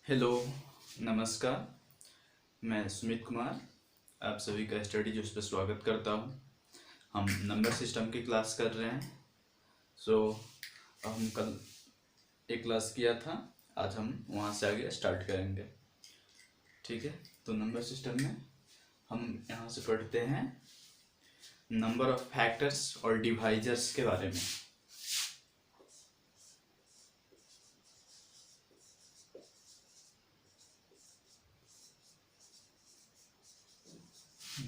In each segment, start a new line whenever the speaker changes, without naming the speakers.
Hello, नमस्कार। मैं सुमित कुमार आप सभी का स्टडी जोश पे स्वागत करता हूँ। हम नंबर सिस्टम की क्लास कर रहे हैं। हम कल एक क्लास किया था, आज हम वहाँ से आगे स्टार्ट करेंगे। ठीक है, तो नंबर सिस्टम में हम यहाँ से पढ़ते हैं नंबर ऑफ फैक्टर्स और डिवाइजर्स के बारे में।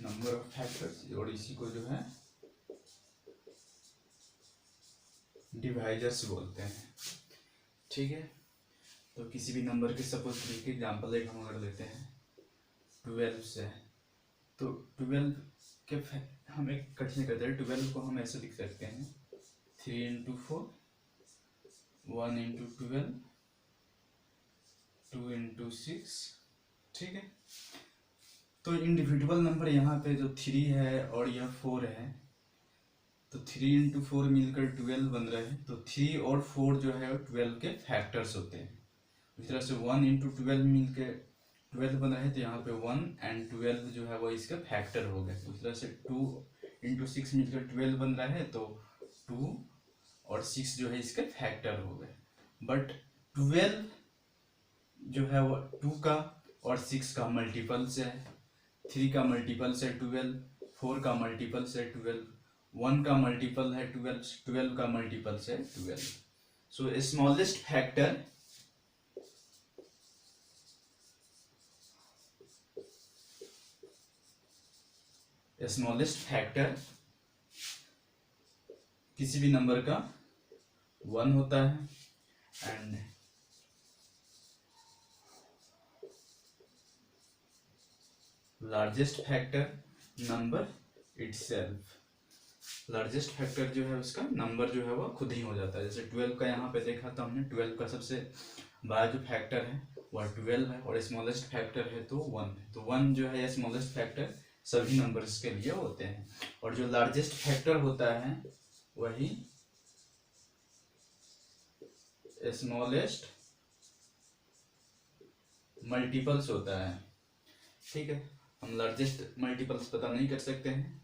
नंबर ऑफ फैक्टर्स और इसी को जो है डिवाइजर्स बोलते हैं। ठीक है, तो किसी भी नंबर के सपोज तरीके एग्जाम्पल एक हम अगर लेते हैं 12 से, तो 12 के हम एक कठिन करते हैं। 12 को हम ऐसे लिख सकते हैं 3 इंटू 4, 1 इंटू 12, 2 इंटू 6। ठीक है, तो इंडिविजुअल नंबर यहाँ पे जो 3 है और यह 4 है, तो 3 इंटू 4 मिलकर 12 बन रहे हैं। तो 3 और 4 जो है 12 के फैक्टर्स होते हैं। इस तरह से 1 इंटू 12 मिलकर 12 बन रहे हैं, तो यहाँ पे 1 एंड 12 जो है वो इसका फैक्टर हो गए। उस तरह से 2 इंटू 6 मिलकर 12 बन रहा है, तो 2 और 6 जो है इसके फैक्टर हो गए। बट 12 जो है वो 2 का और 6 का मल्टीपल्स है, 3 का मल्टीपल्स है 12, 4 का मल्टीपल्स है 12, 1 का मल्टीपल है 12, 12 का मल्टीपल्स है 12। सो स्मॉलेस्ट फैक्टर किसी भी नंबर का 1 होता है and largest factor number itself. Largest factor जो है उसका नंबर जो है वो खुद ही हो जाता है। जैसे 12 का यहाँ पे देखा था हमने, 12 का सबसे बड़ा जो फैक्टर है वह 12 है और स्मॉलेस्ट फैक्टर है तो 1 है। तो 1 जो है स्मॉलेस्ट फैक्टर सभी नंबर्स के लिए होते हैं, और जो लार्जेस्ट फैक्टर होता है वही स्मॉलेस्ट मल्टीपल्स होता है। ठीक है, हम लार्जेस्ट मल्टीपल्स पता नहीं कर सकते हैं।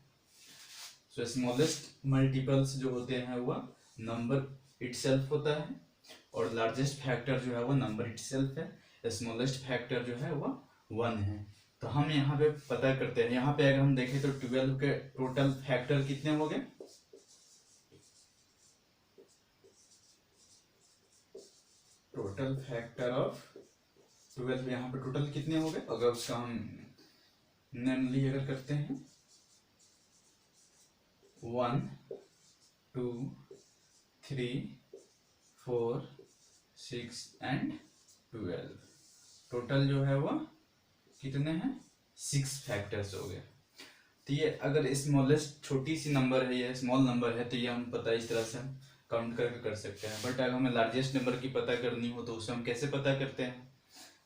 सो स्मॉलेस्ट मल्टीपल्स जो होते हैं वह नंबर इटसेल्फ होता है, और लार्जेस्ट फैक्टर जो है वो नंबर इटसेल्फ है। स्मॉलेस्ट फैक्टर जो है वह 1 है। तो हम यहाँ पे पता करते हैं, यहाँ पे अगर हम देखें तो 12 के टोटल फैक्टर कितने हो गए? टोटल फैक्टर ऑफ 12 यहाँ पे टोटल कितने हो गए? अगर उसका हम निम्नलिखित अगर करते हैं 1 2 3 4 6 एंड 12, टोटल जो है वो कितने हैं? 6 फैक्टर्स हो गए। तो ये अगर स्मॉलेस्ट छोटी सी नंबर है, ये स्मॉल नंबर है, तो ये हम पता इस तरह से हम काउंट करके कर सकते हैं। बट अगर हमें लार्जेस्ट नंबर की पता करनी हो तो उसे हम कैसे पता करते हैं?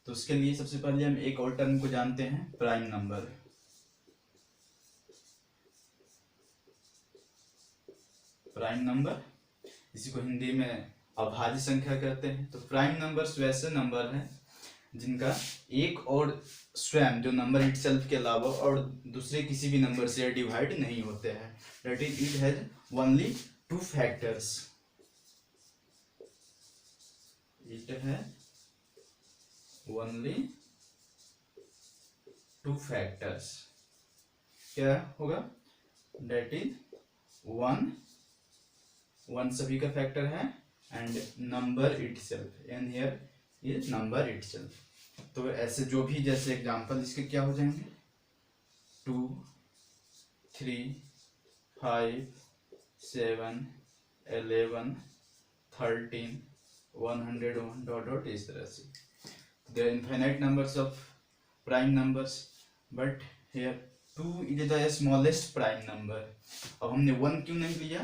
तो उसके लिए सबसे पहले हम एक और टर्म को जानते हैं, प्राइम नंबर। प्राइम नंबर, इसी को हिंदी में अभाज्य संख्या कहते हैं। तो प्राइम नंबर्स वैसे नंबर हैं जिनका एक और स्वयं जो नंबर इटसेल्फ के अलावा और दूसरे किसी भी नंबर से डिवाइड नहीं होते हैं। That is it has only 2 factors. It है ओनली 2 फैक्टर्स। क्या होगा? दैट इज 1 सभी का फैक्टर है and number itself, and here is number itself. तो ऐसे जो भी जैसे एग्जांपल इसके क्या हो जाएंगे? 2 3 5 7 11 13 101 डॉट डॉट इस तरह से। There infinite numbers of prime numbers, but here 2 is the smallest prime number. अब हमने 1 क्यों नहीं लिया?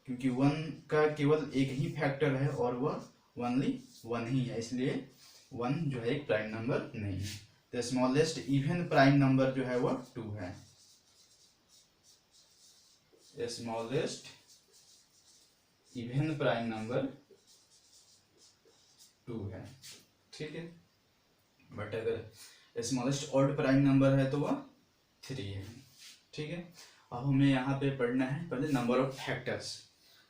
क्योंकि 1 का केवल एक ही फैक्टर है और वह ओनली 1 ही है, इसलिए 1 जो है एक प्राइम नंबर नहीं है। The smallest even prime number जो है वह 2 है। स्मॉलेस्ट इवन प्राइम नंबर 2 है। ठीक है, बट अगर स्मॉलेस्ट ऑड प्राइम नंबर है तो वह 3 है। ठीक है, अब हमें यहाँ पे पढ़ना है पहले नंबर ऑफ फैक्टर्स,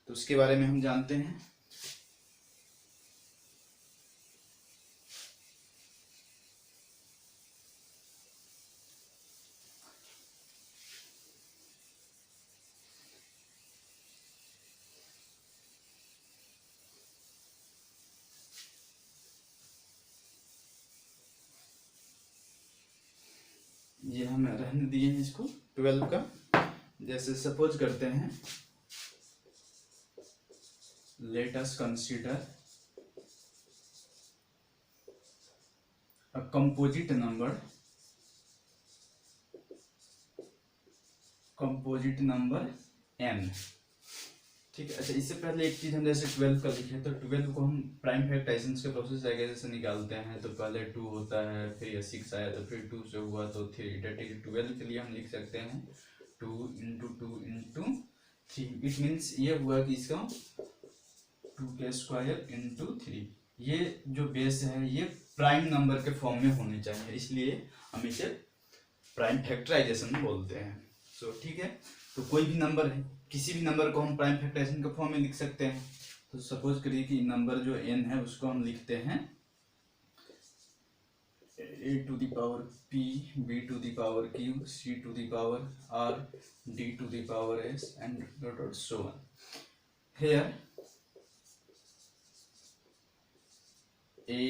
तो उसके बारे में हम जानते हैं। ये हम रहने दिए हैं इसको 12 का। जैसे सपोज करते हैं, let us consider a composite number n। ठीक है, अच्छा इससे पहले एक चीज हम जैसे 12 का लिखे तो 12 को हम प्राइम फैक्टराइजेशन के प्रोसेस आगे जैसे निकालते हैं तो पहले 2 होता है, फिर ये 6 आया तो फिर 2 से हुआ तो 3। डेट इज 12 के लिए हम लिख सकते हैं 2 इंटू 2 इंटू 3। इट मीन्स ये हुआ कि इसका 2 के स्क्वायर इंटू 3। ये जो बेस है ये प्राइम नंबर के फॉर्म में होने चाहिए, इसलिए हम इसे प्राइम फैक्टराइजेशन बोलते हैं। सो ठीक है, तो कोई भी नंबर है, किसी भी नंबर को हम प्राइम फैक्टराइजेशन के फॉर्म में लिख सकते हैं। तो सपोज करिए कि नंबर जो n है उसको हम लिखते हैं a to the power p, b to the power q, c to the power r, d to the power s and dot so on. Here a,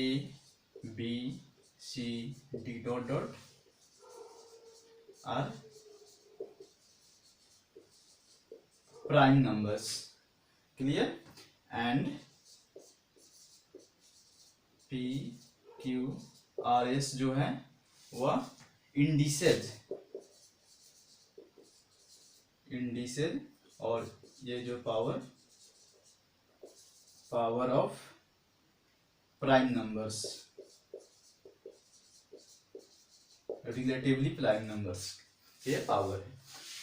b, c, d dot dot are prime numbers, clear, and p, q, r, s जो है वह indices और ये जो power of prime numbers, relatively prime numbers, ये power है।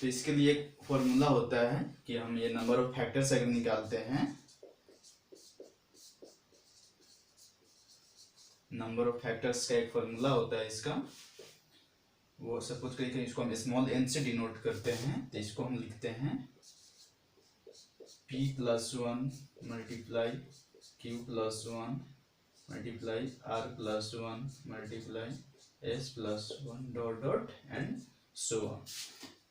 तो इसके लिए एक फॉर्मूला होता है कि हम ये नंबर ऑफ फैक्टर्स अगर निकालते हैं, नंबर ऑफ फैक्टर्स का एक फॉर्मूला होता है इसका, वो सपोज करिए कि इसको हम स्मॉल n से डिनोट करते हैं, तो इसको हम लिखते हैं p plus 1 multiply q plus 1 multiply r plus 1 multiply s plus 1 dot dot and so on.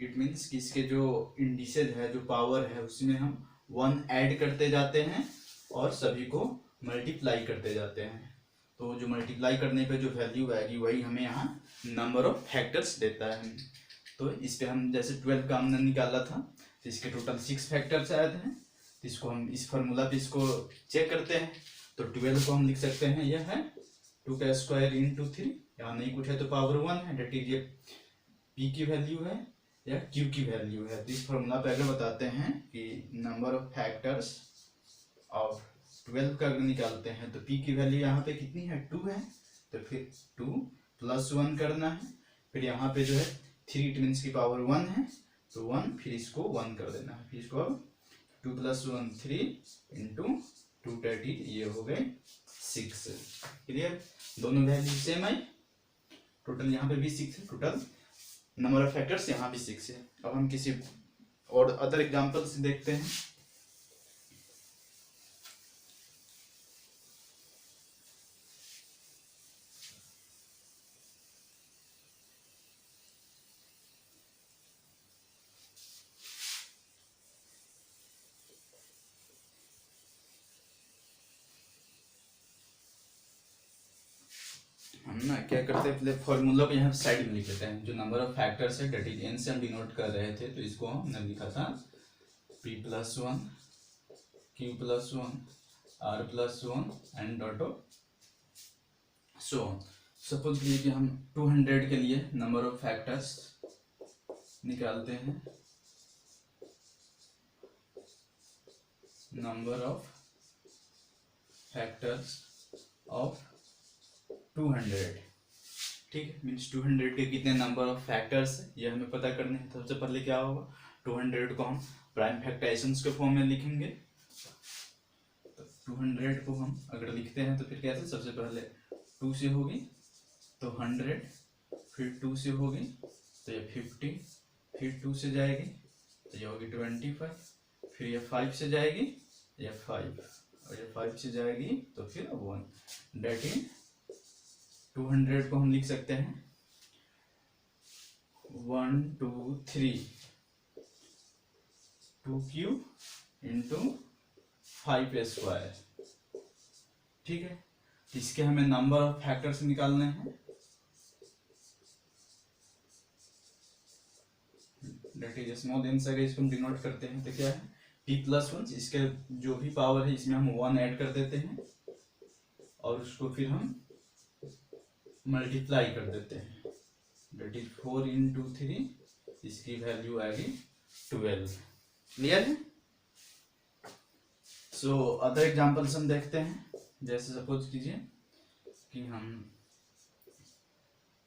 It means कि इसके जो इंडिसेज है, जो पावर है, उसमें हम 1 ऐड करते जाते हैं और सभी को मल्टीप्लाई करते जाते हैं। तो जो मल्टीप्लाई करने पे जो वैल्यू आएगी वही हमें यहाँ नंबर ऑफ फैक्टर्स देता है। तो इस पे हम जैसे 12 का हमने निकाला था तो इसके टोटल 6 फैक्टर्स आए थे, तो इसको हम इस फॉर्मूला पे इसको चेक करते हैं। तो 12 को हम लिख सकते हैं यह है 2 का स्क्वायर इंटू 3, यहाँ नहीं कुछ है तो पावर 1 है, डेट इज ये p की वैल्यू है या q की वैल्यू है। तो इस फॉर्मूला पे अगर बताते हैं कि नंबर ऑफ फैक्टर्स ऑफ 12 का अगर निकालते हैं तो p की वैल्यू यहाँ पे कितनी है, 2 है, तो फिर 2 प्लस 1 करना है, फिर यहाँ पे जो है 3, इट मीन्स की पावर 1 है तो 1, फिर इसको 1 कर देना है, फिर इसको अब 2 प्लस 1 3 इंटू 2 30, ये हो गए 6। क्लियर, दोनों वैल्यू सेम आई, टोटल यहाँ पे भी 6 है, टोटल नंबर ऑफ फैक्टर्स यहाँ भी 6 है। अब हम किसी और अदर एग्जांपल से देखते हैं। हम ना क्या करते हैं, पहले फॉर्मूला को यहाँ साइड में लिख लेते हैं। जो नंबर ऑफ फैक्टर्स है डेट इज n से हम डिनोट कर रहे थे, तो इसको हमने लिखा था p plus 1 q plus 1 r plus 1 and dot so on. Suppose करिए कि हम 200 के लिए नंबर ऑफ फैक्टर्स निकालते हैं, नंबर ऑफ फैक्टर्स ऑफ 200, ठीक है, मीन्स 200 के कितने नंबर ऑफ फैक्टर्स है ये हमें पता करने हैं। सबसे पहले क्या होगा, 200 को हम प्राइम फैक्टराइजेशन के फॉर्म में लिखेंगे। तो 200 को हम अगर लिखते हैं तो फिर कैसे, सबसे पहले 2 से होगी तो 100, फिर 2 से होगी तो ये 50, फिर 2 से जाएगी तो ये होगी 25, फिर ये 5 से जाएगी ये 5, और ये 5 से जाएगी तो फिर 1। डेट इज 200 को हम लिख सकते हैं 1 2 3 2 क्यूब इंटू 5 स्क्वायर। ठीक है, इसके हमें नंबर ऑफ फैक्टर्स निकालने हैं। डेट इज स्मॉल आंसर है, इसको हम डिनोट करते हैं तो क्या है p+1, इसके जो भी पावर है इसमें हम 1 ऐड कर देते हैं और उसको फिर हम मल्टीप्लाई कर देते हैं। डेट इज 4 इंटू 3, इसकी वैल्यू आएगी 12। क्लियर है? सो अदर एग्जांपल्स हम देखते हैं। जैसे सपोज कीजिए कि हम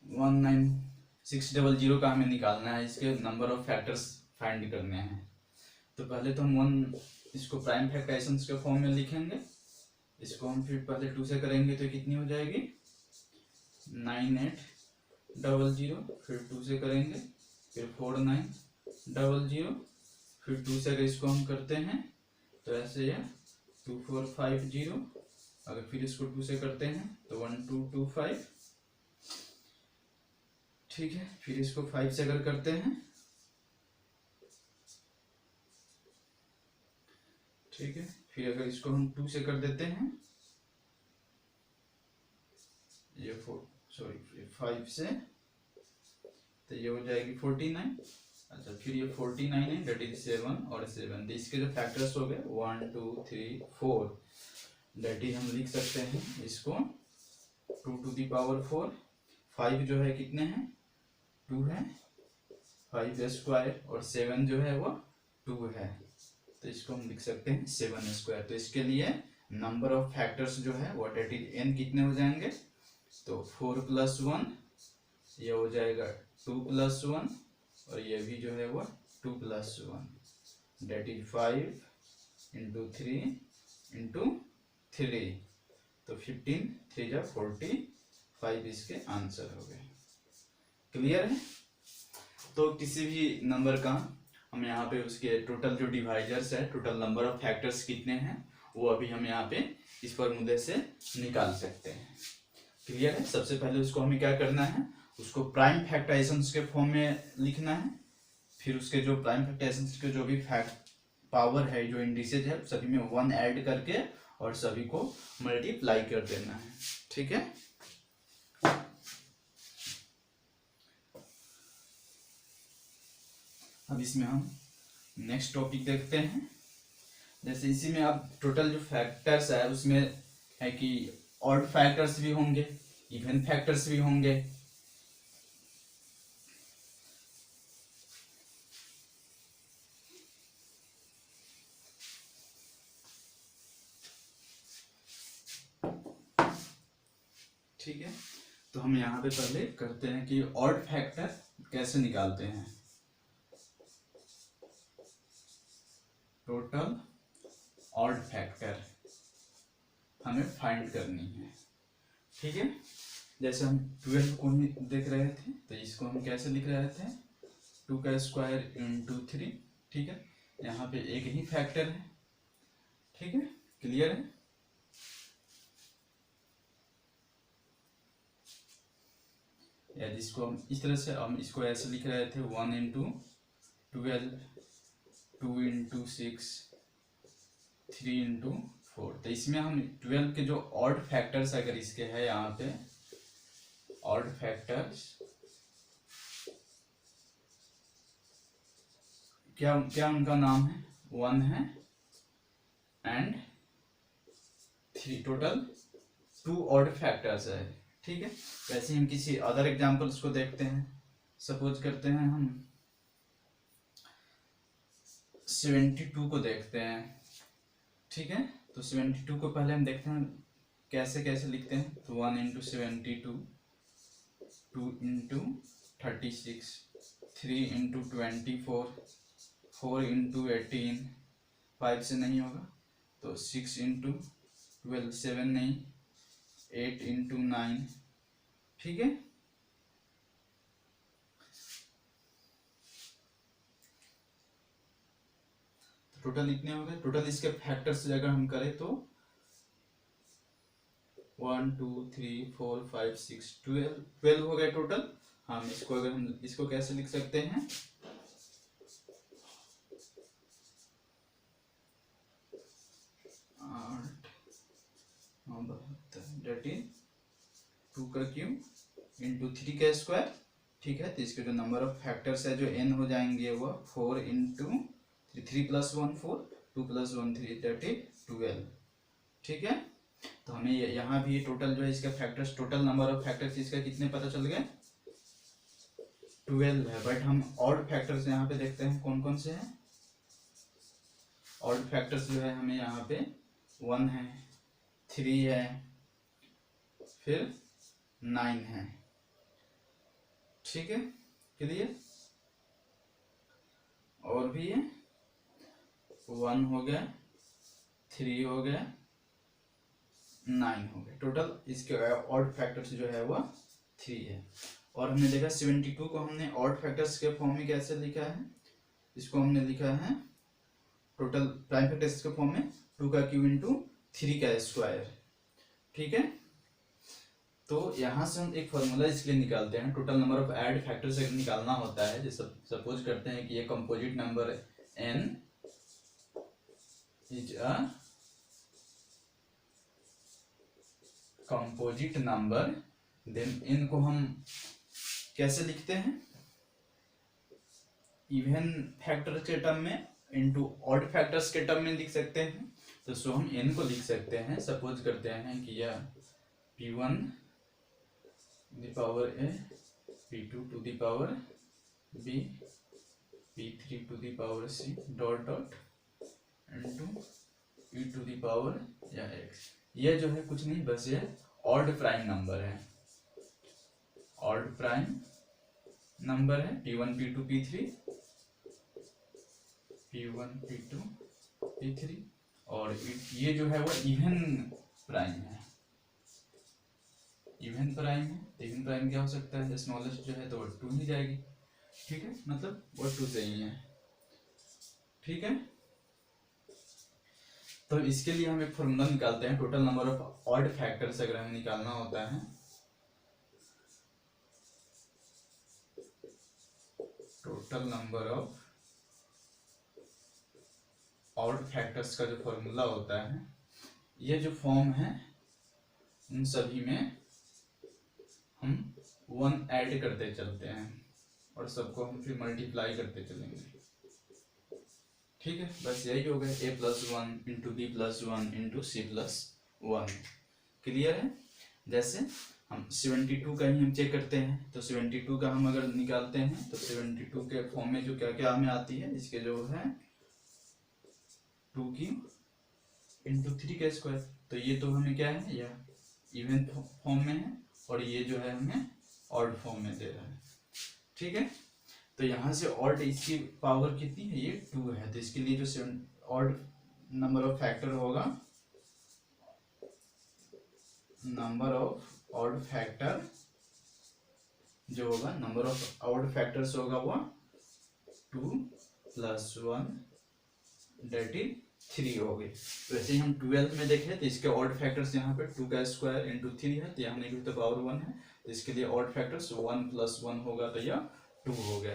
19600 का हमें निकालना है, इसके नंबर ऑफ फैक्टर्स फाइंड करने हैं। तो पहले तो हम इसको प्राइम फैक्टराइजेशंस के फॉर्म में लिखेंगे। इसको हम फिर पहले 2 से करेंगे तो कितनी हो जाएगी 9800, फिर 2 से करेंगे फिर 4900, फिर 2 से अगर इसको हम करते हैं तो ऐसे यह 2450, अगर फिर इसको 2 से करते हैं तो 1225। ठीक है, फिर इसको 5 से अगर करते हैं, ठीक है, फिर अगर इसको हम 2 से कर देते हैं ये 5 से तो ये हो जाएगी 49। अच्छा, फिर ये 49 है, डेट इज 7 और 7, तो इसके जो फैक्टर्स हो गए 1 2 3 4, डेट इज हम लिख सकते हैं इसको 2 टू दी पावर 4। 5 जो है कितने हैं 2 है, 5 स्क्वायर, और 7 जो है वो 2 है, तो इसको हम लिख सकते हैं 7 स्क्वायर। तो इसके लिए नंबर ऑफ फैक्टर्स जो है वो डेट इज n कितने हो जाएंगे, तो 4+1, ये हो जाएगा 2+1, और ये भी जो है वो 2+1, डेट इज 5 इंटू 3 इंटू 3, तो 15 3 जा 45 इसके आंसर हो गए। क्लियर है? तो किसी भी नंबर का हम यहाँ पे उसके टोटल जो डिवाइजर्स है, टोटल नंबर ऑफ फैक्टर्स कितने हैं, वो अभी हम यहाँ पे इस फॉर्मूले से निकाल सकते हैं। क्लियर है? सबसे पहले उसको हमें क्या करना है, उसको प्राइम फैक्टराइजेशंस के फॉर्म में लिखना है, फिर उसके जो प्राइम फैक्टराइजेशंस के जो भी पावर है, जो इंडिसेज है, सभी में 1 ऐड करके और सभी को मल्टीप्लाई कर देना है। ठीक है, अब इसमें हम नेक्स्ट टॉपिक देखते हैं। जैसे इसी में अब टोटल जो फैक्टर्स है उसमें है कि ऑड फैक्टर्स भी होंगे, इवन फैक्टर्स भी होंगे। ठीक है, तो हम यहाँ पे पहले करते हैं कि ऑड फैक्टर कैसे निकालते हैं। टोटल ऑड फैक्टर हमें फाइंड करनी है। ठीक है, जैसे हम 12 को ही देख रहे थे, तो इसको हम कैसे लिख रहे थे 2 का स्क्वायर इंटू 3। ठीक है, यहाँ पे एक ही फैक्टर है। ठीक है, क्लियर है? या जिसको हम इस तरह से हम इसको ऐसे लिख रहे थे 1 इंटू 12, 2 इंटू 6, 3 इंटू 4। तो इसमें हम 12 के जो ऑड फैक्टर्स अगर इसके है यहाँ पे ऑड फैक्टर्स क्या क्या उनका नाम है, 1 है एंड 3, टोटल 2 ऑड फैक्टर्स है। ठीक है, वैसे हम किसी अदर एग्जांपल्स को देखते हैं। सपोज करते हैं हम 72 को देखते हैं। ठीक है, तो 72 को पहले हम देखते हैं कैसे कैसे लिखते हैं। तो 1 इंटू 72, 2 इंटू 36, 3 इंटू 24, 4 इंटू 18, 5 से नहीं होगा तो 6 इंटू 12, 7 नहीं, 8 इंटू 9, ठीक है। टोटल इतने हो गए। टोटल इसके फैक्टर्स अगर हम करें तो 1 2 3 4 5 6 12 हो गए टोटल। हम इसको अगर हम इसको कैसे लिख सकते हैं, 8 डेट इज 2 का क्यूब इंटू 3 का स्क्वायर। ठीक है, तो इसके जो नंबर ऑफ फैक्टर्स है जो n हो जाएंगे वो 4 into 3 plus 1 4 2 plus 1 3 that is 12। ठीक है, तो हमें यहाँ भी टोटल जो है इसका factors, total number of factors इसका कितने पता चल गए, 12 है। बट हम ऑड फैक्टर्स यहाँ पे देखते हैं कौन कौन से हैं। ऑड फैक्टर्स जो है हमें यहाँ पे 1 है, 3 है, फिर 9 है। ठीक है, क्लियर। और भी है, 1 हो गया, 3 हो गया, 9 हो गया। टोटल इसके ऑड फैक्टर्स जो है वो 3 है। और हमने देखा 72 को हमने ऑड फैक्टर्स के फॉर्म में कैसे लिखा है, इसको हमने लिखा है टोटल प्राइम फैक्टर्स के फॉर्म में 2 का क्यूब इंटू 3 का स्क्वायर। ठीक है, तो यहाँ से हम एक फॉर्मूला इसके लिए निकालते हैं। Total number of add factors अगर निकालना होता है, जैसे सपोज करते हैं कि ये composite number n is a composite number, then इनको हम कैसे लिखते हैं, इवन फैक्टर के टर्म में इनटू ऑड फैक्टर्स के टर्म में लिख सकते हैं। तो सो हम n को लिख सकते हैं, सपोज करते हैं कि यह p1 to the power a, p2 to the power b, p3 to the power c dot dot into e to the power या x। ये जो है कुछ नहीं, बस ये ऑड प्राइम नंबर है, ऑड प्राइम नंबर है। p1 p2 p3, p1 p2 p3, और ये जो है वो इवन प्राइम है, इवन प्राइम है। इवन प्राइम क्या हो सकता है, स्मॉलेस्ट जो है तो वो 2 ही जाएगी। ठीक है, मतलब वो 2 से ही है। ठीक है, तो इसके लिए हम एक फॉर्मूला निकालते हैं। Total number of odd factors अगर हमें निकालना होता है, total number of odd factors का जो फॉर्मूला होता है, ये जो फॉर्म है उन सभी में हम 1 ऐड करते चलते हैं और सबको हम फिर मल्टीप्लाई करते चलेंगे। ठीक है, बस यही हो गया, a plus 1 into b plus 1 into c plus 1। Clear है। जैसे हम 72 का ही हम चेक करते हैं, तो 72 का हम अगर निकालते हैं तो 72 के फॉर्म में जो क्या क्या हमें आती है, इसके जो है 2 की इंटू 3 का स्क्वायर। तो ये तो हमें क्या है, यह इवन फॉर्म में है, और ये जो है हमें ऑड फॉर्म में दे रहा है। ठीक है, तो यहाँ से ऑड इसकी पावर कितनी है, ये 2 है। तो इसके लिए जो ऑड नंबर ऑफ फैक्टर होगा, नंबर ऑफ ऑड फैक्टर जो होगा, नंबर ऑफ ऑड फैक्टर्स होगा वो 2 प्लस 1 डेट इज 3 हो गई। वैसे ही हम 12 में देखें तो इसके ऑड फैक्टर्स यहाँ पे 2 का स्क्वायर इंटू 3 है, तो यहाँ नहीं तो पावर 1 है, तो इसके लिए ऑड फैक्टर्स 1 प्लस 1 होगा, तो यह 2 हो गया।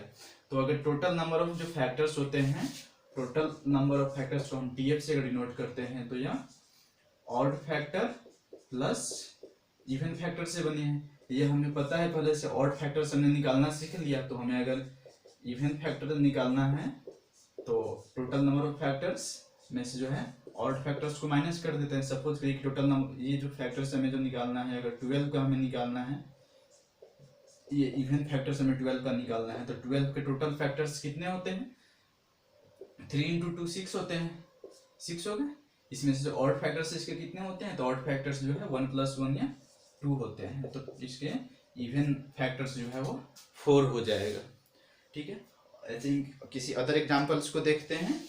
तो अगर टोटल नंबर ऑफ जो फैक्टर्स होते हैं, टोटल नंबर ऑफ फैक्टर्स को हम TF से डिनोट करते हैं, तो यह odd factor plus even factor से बने हैं। ये हमें पता है पहले से, ऑड फैक्टर्स हमने निकालना सीख लिया। तो हमें अगर इवन फैक्टर निकालना है तो टोटल नंबर ऑफ फैक्टर्स में से जो है ऑड फैक्टर्स को माइनस कर देते हैं। सपोज करिए टोटल नंबर, ये जो फैक्टर्स हमें जो निकालना है, अगर 12 का हमें निकालना है, ये इवन फैक्टर्स हमें 12 का निकालना है, तो 12 के टोटल फैक्टर्स कितने होते हैं, 3 इंटू 2 6 होते हैं, 6 हो गए। इसमें से जो ऑड फैक्टर्स इसके कितने होते हैं, तो ऑड फैक्टर्स जो है 1 प्लस 1 या 2 होते हैं, तो इसके इवन फैक्टर्स जो है वो 4 हो जाएगा। ठीक है, आई थिंक किसी अदर एग्जांपल्स को देखते हैं।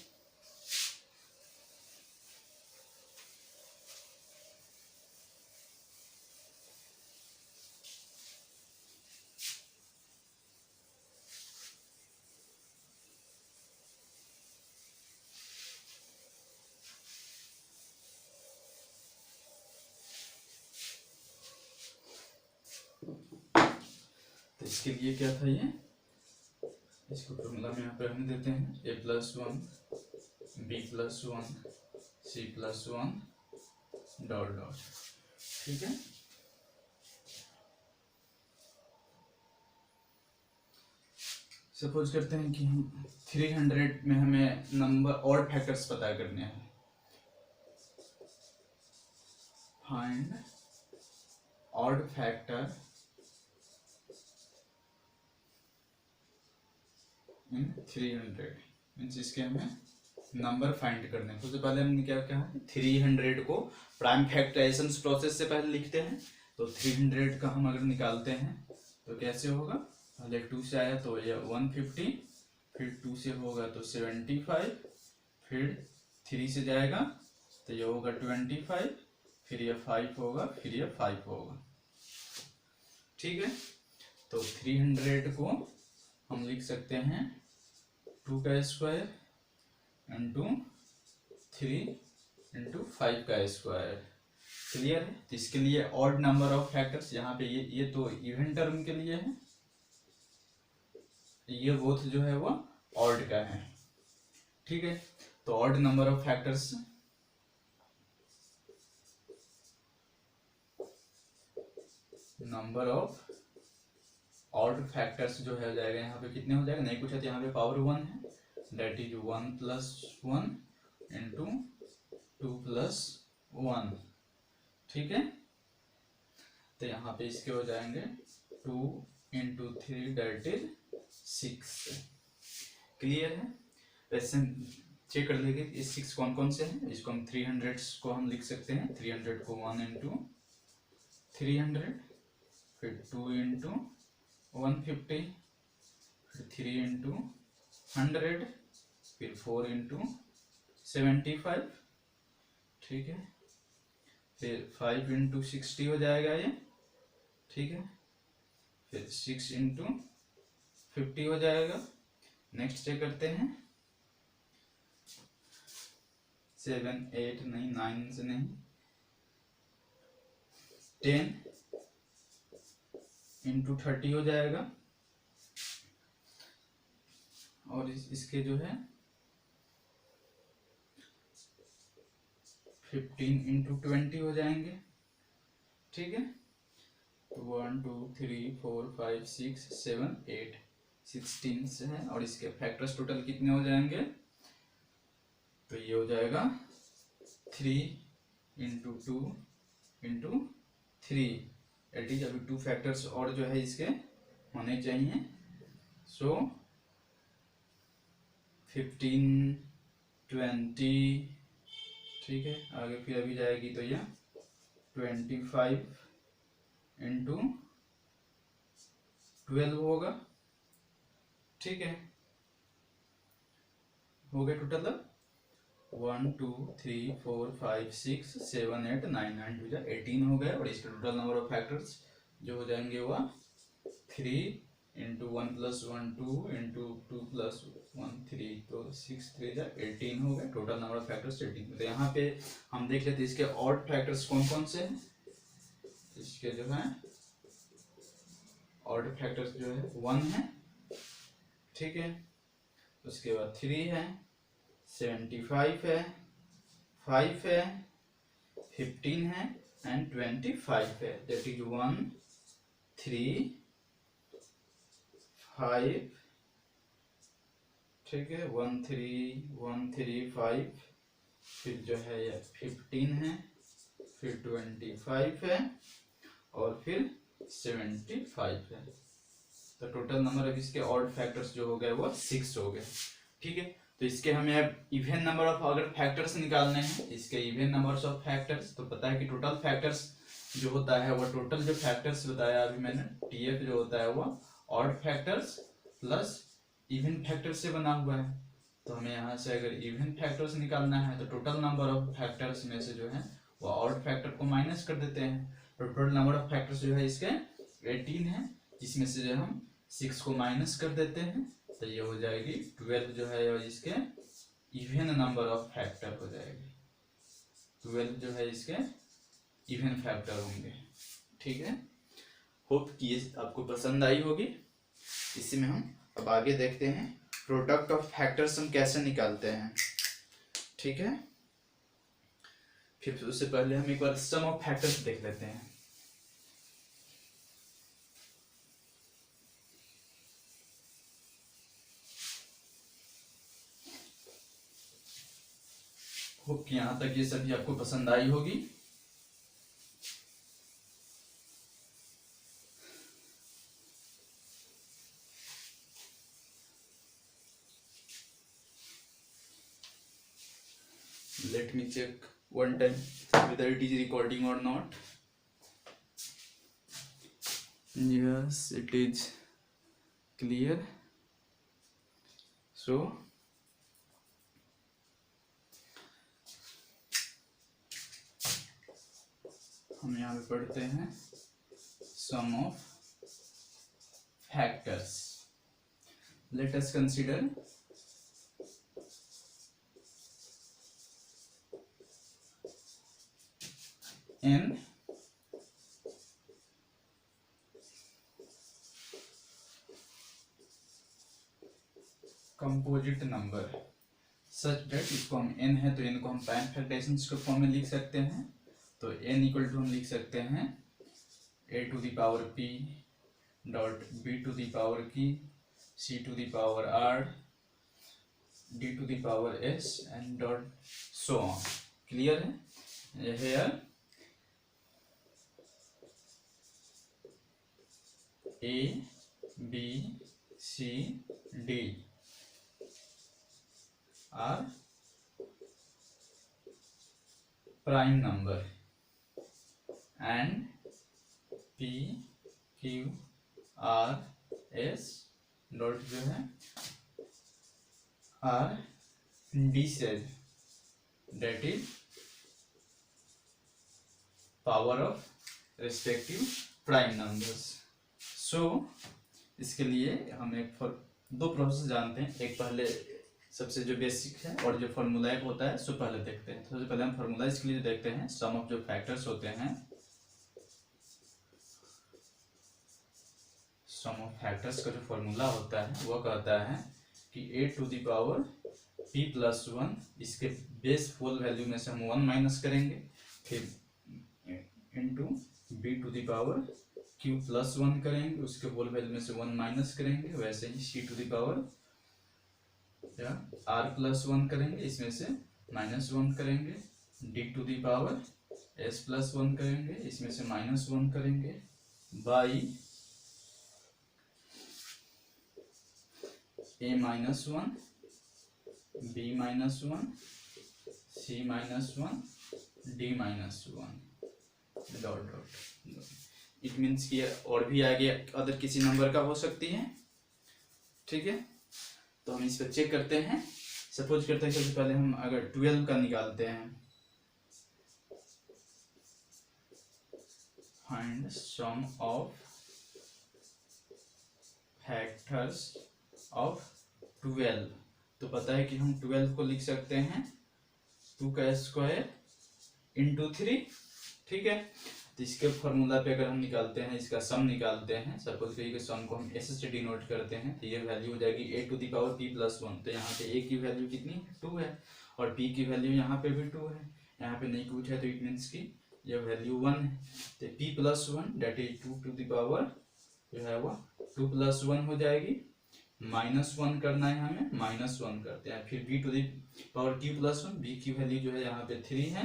तो इसके लिए क्या था ये, इसको फॉर्मूला में यहाँ पे हम देते हैं a+1 b+1 c+1 dot dot. ठीक है, सपोज करते हैं कि हम 300 में हमें नंबर ऑड फैक्टर्स पता करने हैं। Find odd factor in 300 means इसके हमें नंबर फाइंड करने हैं। सबसे पहले हमने क्या कहा, 300 को प्राइम फैक्टराइजेशन प्रोसेस से पहले लिखते हैं। तो 300 का हम अगर निकालते हैं तो कैसे होगा, पहले 2 से आया तो ये 150, फिर 2 से होगा तो 75, फिर 3 से जाएगा तो ये होगा 25, फिर ये 5 होगा, फिर ये 5 होगा। ठीक है, तो 300 को हम लिख सकते हैं 2 का स्क्वायर इंटू 3 इंटू 5 का स्क्वायर। क्लियर है। तो इसके लिए ऑड नंबर ऑफ फैक्टर्स, यहाँ पे ये तो इवन टर्म के लिए है, ये बोथ जो है वो ऑड का है। ठीक है, तो odd number of factors number of odd factors जो है हो जाएगा यहाँ पे कितने हो जाएगा, नहीं पूछा तो यहाँ पे पावर 1 है, डेट इज 1+1 इंटू 2+1। ठीक है, तो यहाँ पे इसके हो जाएंगे 2 इंटू 3 डेट इज 6। क्लियर है। वैसे चेक कर लेंगे ये 6 कौन कौन से हैं। इसको हम 300 को हम लिख सकते हैं, 300 को 1 इंटू 300, फिर 2 इंटू 150, फिर 3 इंटू 100, फिर 4 इंटू 75। ठीक है, फिर 5 इंटू 60 हो जाएगा ये। ठीक है, फिर 6 इंटू 50 हो जाएगा। नेक्स्ट चेक करते हैं, 7 8 नहीं, 9 से नहीं, 10 इंटू 30 हो जाएगा। और इसके जो है 15 इंटू 20 हो जाएंगे। ठीक है, तो 1 2 3 4 5 6 7 8 16 से है। और इसके फैक्टर्स टोटल कितने हो जाएंगे, तो ये हो जाएगा 3 इंटू 2 इंटू 3। एट इज अभी 2 फैक्टर्स और जो है इसके होने चाहिए। सो 15 20। ठीक है, आगे फिर अभी जाएगी तो यह 25 इंटू 12 होगा। ठीक है, हो गया टोटल 1 2 3 4 5 6 7 8 9 9 2 18 हो गया। और इसके टोटल नंबर ऑफ फैक्टर्स जो हो जाएंगे वह 3 इंटू 1+1 2 इंटू 2+1 3, तो 6 3 18 हो गए। Total number of factors 18। तो यहाँ पे हम देख लेते हैं इसके ऑड फैक्टर्स कौन कौन से हैं। इसके जो है ऑड फैक्टर्स जो है 1 है। ठीक है, उसके बाद 3 है, 75 है, 5 है, 15 है एंड 25 है। That is 1 3 5। ठीक है, 1 3 5, फिर जो है ये 15 है, फिर 25 है और फिर 75 है। तो टोटल नंबर ऑफ इसके ऑड फैक्टर्स जो हो गए वो 6 हो गए। ठीक है, तो इसके हमें अब इवन नंबर ऑफ अगर फैक्टर्स निकालने हैं, इसके इवन नंबर्स ऑफ फैक्टर्स, तो पता है कि टोटल फैक्टर्स जो होता है वो टोटल जो फैक्टर्स बताया अभी मैंने, टीएफ जो होता है वो odd factors plus even factor से बना हुआ है। तो हमें यहाँ से अगर इवन फैक्टर्स निकालना है तो टोटल नंबर ऑफ फैक्टर्स में से जो है वो ऑड फैक्टर को माइनस कर देते हैं। तो टोटल नंबर ऑफ फैक्टर्स जो है इसके 18 है, जिसमें से जो हम 6 को माइनस कर देते हैं तो ये हो जाएगी 12 जो है इसके इवन नंबर ऑफ फैक्टर हो जाएगी। 12 जो है इसके इवन फैक्टर होंगे। ठीक है, होप कि ये आपको पसंद आई होगी। इसी में हम अब आगे देखते हैं प्रोडक्ट ऑफ फैक्टर्स हम कैसे निकालते हैं। ठीक है, फिर उससे पहले हम एक बार सम ऑफ फैक्टर्स देख लेते हैं। होप कि यहाँ तक ये सभी आपको पसंद आई होगी। Let me check one time whether it is recording or not. Yes, it is clear. So हम यहाँ पे पढ़ते हैं sum of factors. Let us consider n composite number such that इसको हम n है तो n को हम प्राइम फैक्टराइजेशन के फॉर्म में लिख सकते हैं। तो n इक्वल टू हम लिख सकते हैं a to the power p dot b to the power की c to the power r d to the power s and dot so on. Clear है? here a b c d are prime number and p q r s dot जो है are indices that is power of respective prime numbers. So इसके लिए हम दो process जानते हैं। एक पहले सबसे जो बेसिक है और जो फॉर्मूला एक होता है सो पहले देखते हैं। सबसे पहले हम फॉर्मूला इसके लिए देखते हैं। सम ऑफ जो फैक्टर्स होते हैं, सम ऑफ फैक्टर्स का जो फॉर्मूला होता है वो कहता है कि a to the power p plus 1 इसके बेस होल वैल्यू में से हम 1 माइनस करेंगे, फिर into b to the power q plus 1 करेंगे, उसके होल वैल्यू में से 1 माइनस करेंगे। वैसे ही c to the power r plus 1 करेंगे, इसमें से माइनस 1 करेंगे, d to the power s plus 1 करेंगे, इसमें से माइनस 1 करेंगे, by a minus 1 b minus 1 c minus 1 d minus 1 dot dot. It means कि और भी आगे अदर किसी नंबर का हो सकती है। ठीक है, तो हम इस पर चेक करते हैं। सपोज करते हैं सबसे पहले हम अगर 12 का निकालते हैं, find sum of factors of 12। तो पता है कि हम 12 को लिख सकते हैं 2 का स्क्वायर इंटू 3। ठीक है, तो इसके फॉर्मूला पे अगर हम निकालते हैं, इसका सम निकालते हैं, सपोज करिए कि सम को हम एस से डिनोट करते हैं, तो ये वैल्यू हो जाएगी a to the power p plus 1। तो यहाँ पे a की वैल्यू कितनी 2 है और p की वैल्यू यहाँ पे भी 2 है, यहाँ पे नहीं कुछ है, तो इट मीन्स की ये वैल्यू 1 है। तो p plus 1 that is 2 to the power जो है वो 2 प्लस 1 हो जाएगी। माइनस 1 करना है हमें, माइनस 1 करते हैं। फिर b to the power q plus 1, b की वैल्यू जो है यहाँ पे 3 है,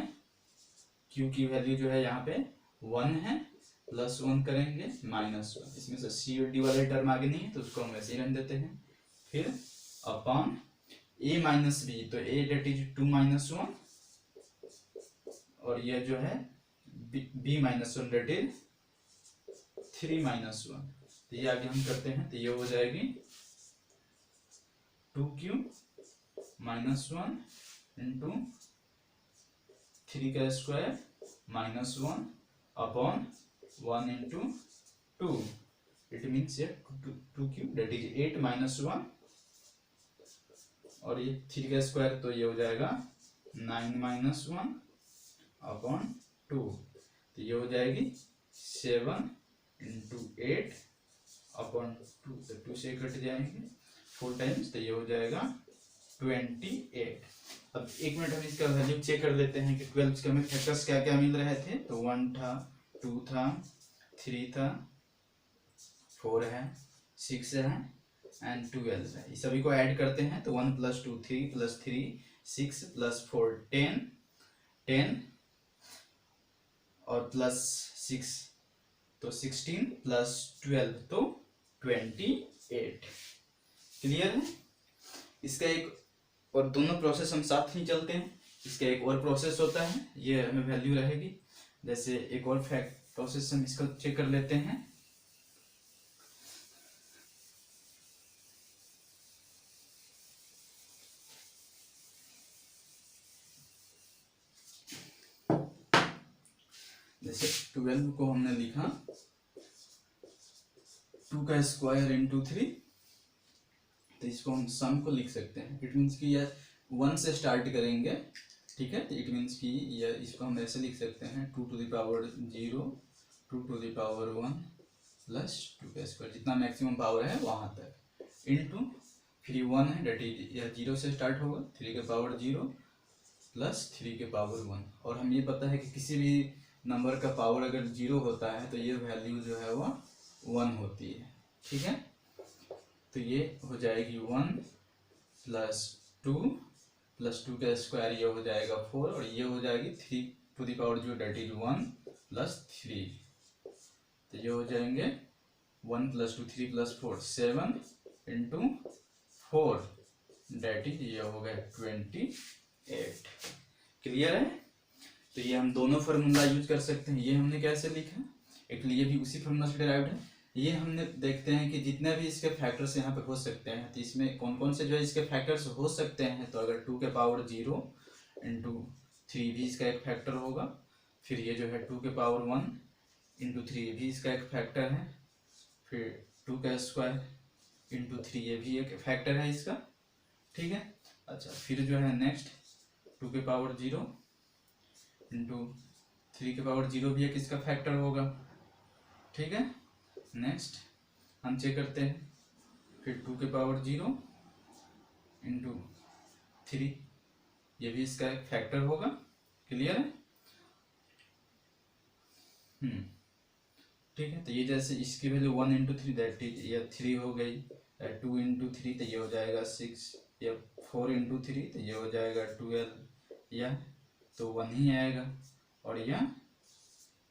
q की वैल्यू जो है यहाँ पे 1 है, प्लस 1 करेंगे माइनस 1। इसमें से सी और डी वाला टर्म आगे नहीं है तो उसको हम वैसे ही रख देते हैं। फिर अपॉन a माइनस बी, तो a डेट इज 2 माइनस 1 और ये जो है b minus 1 that is 3 minus 1। तो ये आगे हम करते हैं, तो ये हो जाएगी 2q माइनस 1 इंटू 3 का square minus 1 upon 1 into 2। It means ये 2q डेट इज 8 माइनस 1 और ये 3 का स्क्वायर, तो ये हो जाएगा 9 माइनस 1 अपॉन 2। तो ये हो जाएगी 7 इंटू 8 अपॉन 2, तो 2 से कट जाएंगे 4 टाइम्स, तो ये हो जाएगा 28। अब 1 मिनट हम इसका वैल्यू चेक कर लेते हैं कि 12 के हमें फैक्टर्स क्या क्या मिल रहे थे। तो 1 था, 2 था, 3 था, 4 है, 6 है एंड 12 है। इस सभी को ऐड करते हैं तो 1 + 2 3 + 3 6 + 4 10 10 और +6 तो 16 + 12 तो 28। क्लियर है। इसका एक और दोनों प्रोसेस हम साथ ही चलते हैं। इसका एक और प्रोसेस होता है, ये हमें वैल्यू रहेगी। जैसे एक और फैक्ट प्रोसेस हम इसको चेक कर लेते हैं। जैसे 12 को हमने लिखा 2 का स्क्वायर इंटू 3, तो इसको हम सम को लिख सकते हैं। इट मीन्स कि यह 1 से स्टार्ट करेंगे, ठीक है। तो इट मीन्स कि यह इसको हम ऐसे लिख सकते हैं 2 to the power 0 2 to the power 1 plus 2 का स्क्वायर, जितना मैक्सिमम पावर है वहां तक, इंटू फिर 1 है डेट इज यह 0 से स्टार्ट होगा 3 के पावर 0 प्लस 3 के पावर 1। और हम ये पता है कि किसी भी नंबर का पावर अगर 0 होता है तो ये वैल्यू जो है वह 1 होती है, ठीक है। तो ये हो जाएगी 1 + 2 + 2 का स्क्वायर, ये हो जाएगा 4 और ये हो जाएगी 3 to the power 0 that is 1 + 3। तो ये हो जाएंगे 1 + 2 3 + 4 7 इंटू 4 डेट इज ये हो गया 28। क्लियर है। तो ये हम दोनों फार्मूला यूज कर सकते हैं। ये हमने कैसे लिखा, एक ये भी उसी फार्मूला से डिराइव्ड है। ये हमने देखते हैं कि जितने भी इसके फैक्टर्स यहाँ पे हो सकते हैं, तो इसमें कौन कौन से जो है इसके फैक्टर्स हो सकते हैं। तो अगर 2 के पावर 0 इंटू 3 भी इसका एक फैक्टर होगा। फिर ये जो है 2 के पावर 1 इंटू 3 भी इसका एक फैक्टर है। फिर 2 का स्क्वायर इंटू 3 ये भी एक फैक्टर है इसका, ठीक है। अच्छा, फिर जो है नेक्स्ट 2 के पावर 0 इंटू 3 के पावर 0 भी एक इसका फैक्टर होगा, ठीक है। नेक्स्ट हम चेक करते हैं, फिर 2 के पावर 0 इंटू 3 ये भी इसका एक फैक्टर होगा। क्लियर है। ठीक है। तो ये जैसे इसकी वैल्यू 1 इंटू 3 दैट इज ये 3 हो गई, 2 इंटू 3 तो ये हो जाएगा 6, या 4 इंटू 3 तो ये हो जाएगा 12, या तो 1 ही आएगा और यह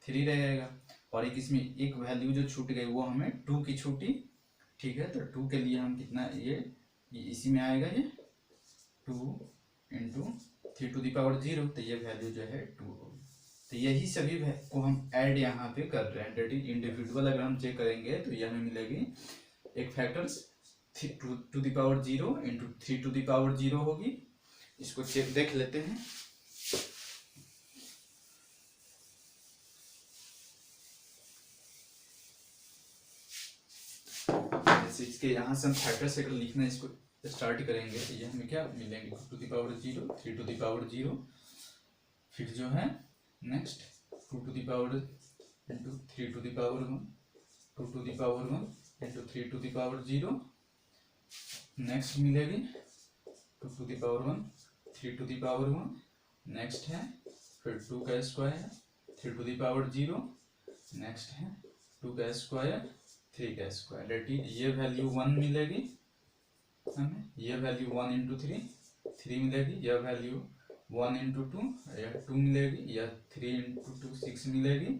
3 रहेगा। और एक इसमें एक वैल्यू जो छूट गई वो हमें 2 की छूटी, ठीक है। तो 2 के लिए हम कितना ये इसी में आएगा, ये 2 इंटू 3 to the power 0 तो ये वैल्यू जो है 2 होगी। तो यही सभी को हम ऐड यहाँ पे कर रहे हैं, डेट इज इंडिविजुअल अगर हम चेक करेंगे तो ये हमें मिलेगी एक factors 2 to the power 0 into 3 to the power 0 होगी। इसको चेक देख लेते हैं। इसके यहाँ से हम फैक्टर से अगर लिखना इसको स्टार्ट करेंगे तो ये हमें क्या मिलेंगे 2 to the power 0 3 to the power 0, फिर जो है next 2 to the power into 3 to the power 1 2 to the power 1 into 3 to the power 0, next मिलेगी 2 to the power 1 3 to the power 1, next है फिर 2 का square 3 to the power 0, next है 2 का square 3 का स्क्वायर, डेट इज ये value 1 मिलेगी हमें, ये वैल्यू 1 इंटू 3 मिलेगी, यह वैल्यू 1 इंटू 2 या 2 मिलेगी, या 3 इंटू 2 6 मिलेगी,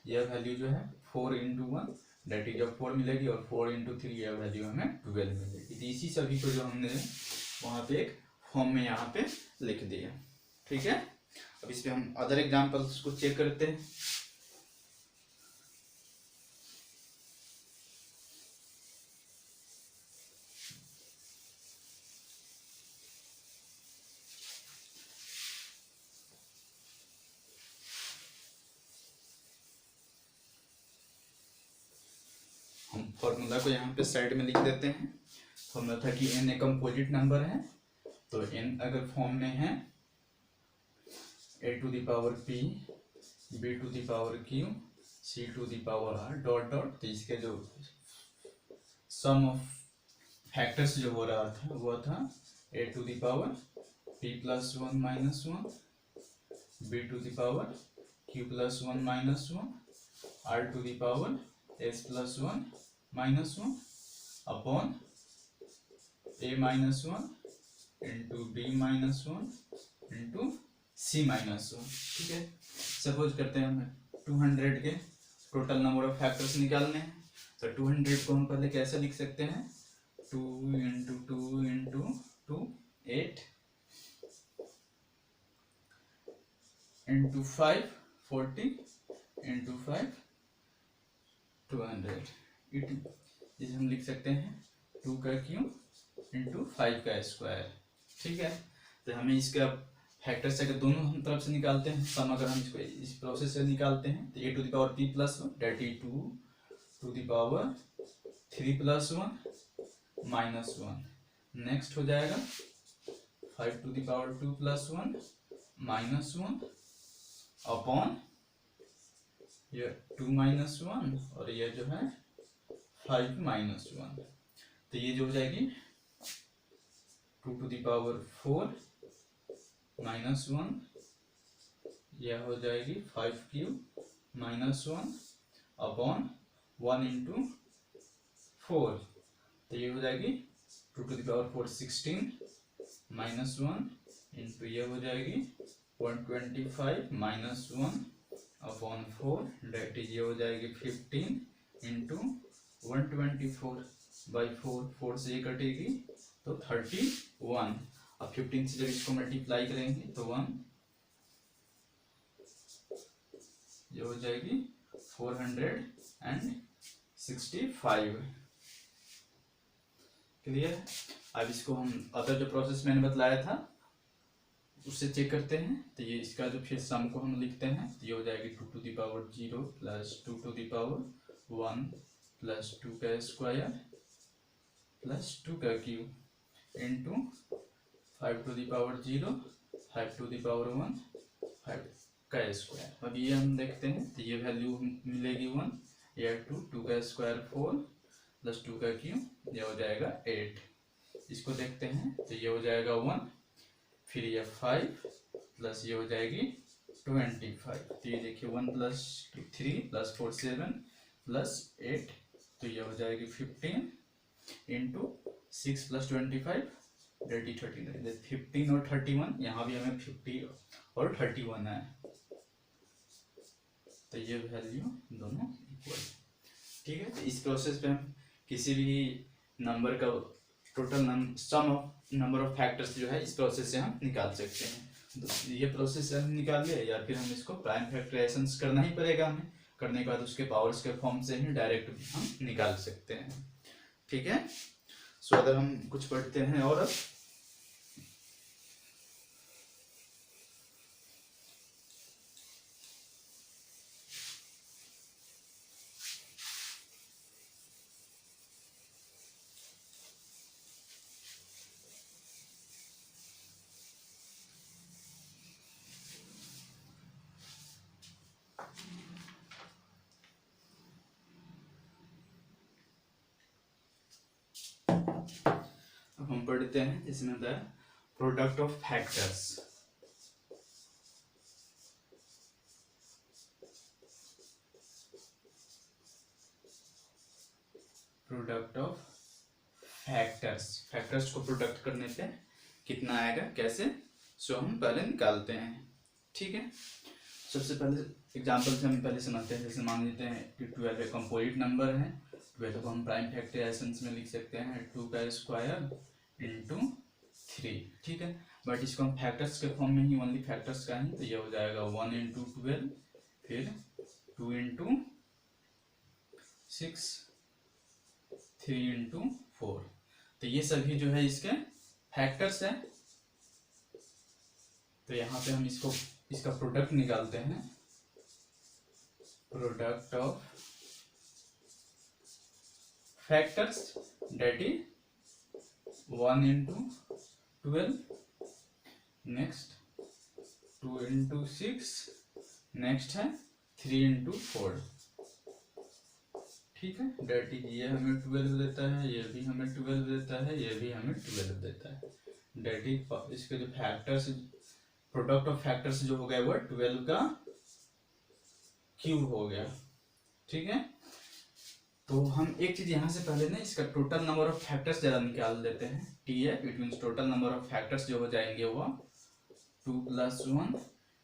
यह वैल्यू जो है 4 इंटू 1 डेट इज 4 मिलेगी, और 4 इंटू 3 यह वैल्यू हमें 12 मिलेगी। तो इसी सभी को जो हमने वहाँ पे एक फॉर्म में यहाँ पे लिख दिया, ठीक है। अब इस पे हम अदर एग्जाम्पल्स को चेक करते हैं। हम फॉर्मूला को यहाँ पे साइड में लिख देते हैं। फॉर्मूला था कि n एक कंपोजिट नंबर है, तो n अगर फॉर्म में है a to the power p b to the power q c to the power r dot dot, तो इसके जो सम ऑफ फैक्टर्स जो हो रहा था वो था a to the power p plus one minus one, b to the power q plus one minus one, r to the power s plus one minus one upon a minus one into b minus one into c minus one. ठीक है, suppose करते हैं हमें 200 के total number of factors निकालने हैं, तो 200 को हम पहले कैसे लिख सकते हैं, 2 इंटू 2 इंटू 2 8 इंटू 5 40 इंटू 5 200। इसे हम लिख सकते हैं 2 का क्यूब इंटू 5 का स्क्वायर। ठीक है, तो हमें इसका फैक्टर्स अगर दोनों हम तरफ से निकालते हैं, सम अगर हम इसको इस प्रोसेस से निकालते हैं तो a to the power p plus one that is 2 to the power 3 plus one minus one, next हो जाएगा 5 to the power 2 plus one minus one upon ये 2 माइनस वन और ये जो है 5 माइनस वन, तो ये जो हो जाएगी 2 to the power 4 minus one, यह हो जाएगी 5 cube minus one upon 1 into 4, तो ये हो जाएगी 2 to the power 4 16 minus one into ये हो जाएगी 125 minus one upon 4 that is ये हो जाएगी 15 इंटू 124 बाई 4 से ये कटेगी तो 31। अब 15 से जब इसको मल्टीप्लाई करेंगे तो 1 ये हो जाएगी 465। क्लियर। अब इसको हम अदर जो प्रोसेस मैंने बतलाया था उससे चेक करते हैं, तो ये इसका जो फिर सम को हम लिखते हैं तो ये हो जाएगी 2 to the power 0 plus 2 to the power 1 plus 2 का स्क्वायर प्लस 2 का cube into 5 to the power 0 5 to the power 1 5 का स्क्वायर। अब ये हम देखते हैं तो ये वैल्यू मिलेगी 1, ये 2 का स्क्वायर 4 प्लस 2 का क्यूब ये हो जाएगा 8। इसको देखते हैं तो ये हो जाएगा 1, फिर ये 5 प्लस ये हो जाएगी 25, तो ये देखिए 1 प्लस 3 प्लस 4 7 प्लस 8, तो ये हो जाएगी 15 इंटू 6 प्लस 25 डेटी 39, 15 और 31, यहाँ भी हमें 50 और 31 है, तो ये वैल्यू दोनों इक्वल। ठीक है, तो इस प्रोसेस पे हम किसी भी नंबर का total sum of number of factors जो है इस प्रोसेस से हम निकाल सकते हैं। तो ये प्रोसेस से हम निकाल लिया, या फिर हम इसको प्राइम फैक्टराइजेशन करना ही पड़ेगा हमें, करने के बाद उसके पावर्स के फॉर्म से ही डायरेक्ट हम निकाल सकते हैं। ठीक है, सो अगर हम कुछ पढ़ते हैं और हम पढ़ते हैं जिसमें the product of factors. Product of factors, factors को प्रोडक्ट करने पे कितना आएगा कैसे, सो हम पहले निकालते हैं। ठीक है, सबसे पहले एग्जांपल से हम पहले समझते हैं। जैसे मान लेते हैं कि 12 एक कंपोजिट नंबर है, 12 को हम प्राइम फैक्टराइजेशन में लिख सकते हैं 2 का स्क्वायर इंटू 3। ठीक है, बट इसको हम फैक्टर्स के फॉर्म में ही, ओनली फैक्टर्स का ही, तो ये हो जाएगा 1 इंटू 12 फिर 2 इंटू 6 3 इंटू 4, तो ये सभी जो है इसके फैक्टर्स है। तो यहाँ पे हम इसका प्रोडक्ट निकालते हैं, product of factors that is 1 into 12 next 2 into 6 next है 3 इंटू 4, ठीक है, डेट इज ये हमें 12 देता है, ये भी हमें 12 देता है, ये भी हमें 12 देता है। डेट इज इसके जो फैक्टर्स, प्रोडक्ट ऑफ फैक्टर्स जो हो गया वो 12 का क्यूब हो गया। ठीक है, तो हम एक चीज यहाँ से पहले ना इसका टोटल नंबर ऑफ फैक्टर्स जरा निकाल देते हैं। टी है, it means total number of factors जो हो जाएंगे वो 2 + 1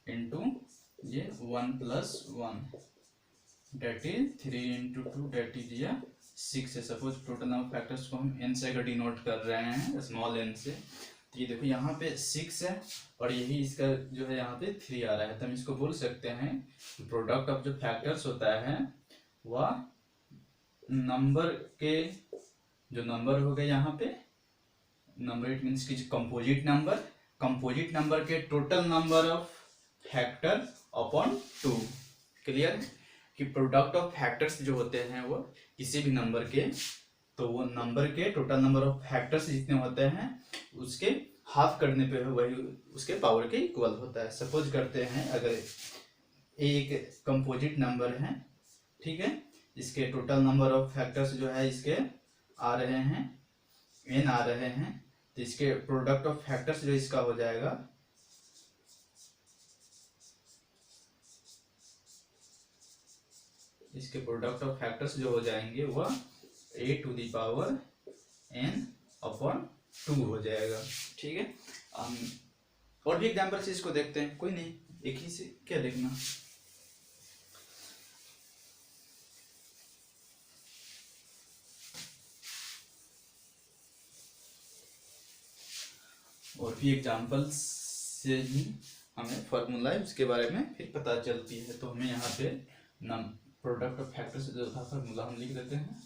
इंटू ये 1 + 1 that is 3 into 2 that is ये 6 है। सपोज टोटल नंबर फैक्टर्स को हम n से अगर डिनोट कर रहे हैं स्मॉल n से, तो ये देखो यहाँ पे 6 है और यही इसका जो है यहाँ पे 3 आ रहा है, तो हम इसको बोल सकते हैं प्रोडक्ट ऑफ जो फैक्टर्स होता है वह नंबर के जो नंबर हो गए यहाँ पे नंबर, इट मीन्स की कंपोजिट नंबर के total number of factor upon 2। Clear है कि प्रोडक्ट ऑफ फैक्टर्स जो होते हैं वो किसी भी नंबर के, तो वो नंबर के टोटल नंबर ऑफ फैक्टर्स जितने होते हैं उसके हाफ करने पे वही उसके पावर के इक्वल होता है। सपोज करते हैं अगर एक कंपोजिट नंबर है, ठीक है, इसके टोटल नंबर ऑफ फैक्टर्स जो है इसके आ रहे हैं n आ रहे हैं, तो इसके प्रोडक्ट ऑफ फैक्टर्स जो इसका हो जाएगा इसके प्रोडक्ट ऑफ फैक्टर्स जो हो जाएंगे वह a⁴n/2 हो जाएगा। ठीक है, और भी एग्जाम्पल से इसको देखते हैं, कोई नहीं, एक ही से क्या देखना। और भी एग्जाम्पल्स से ही हमें फॉर्मूला है उसके बारे में फिर पता चलती है। तो हमें यहाँ पे प्रोडक्ट ऑफ फैक्टर्स जो था फॉर्मूला हम लिख देते हैं,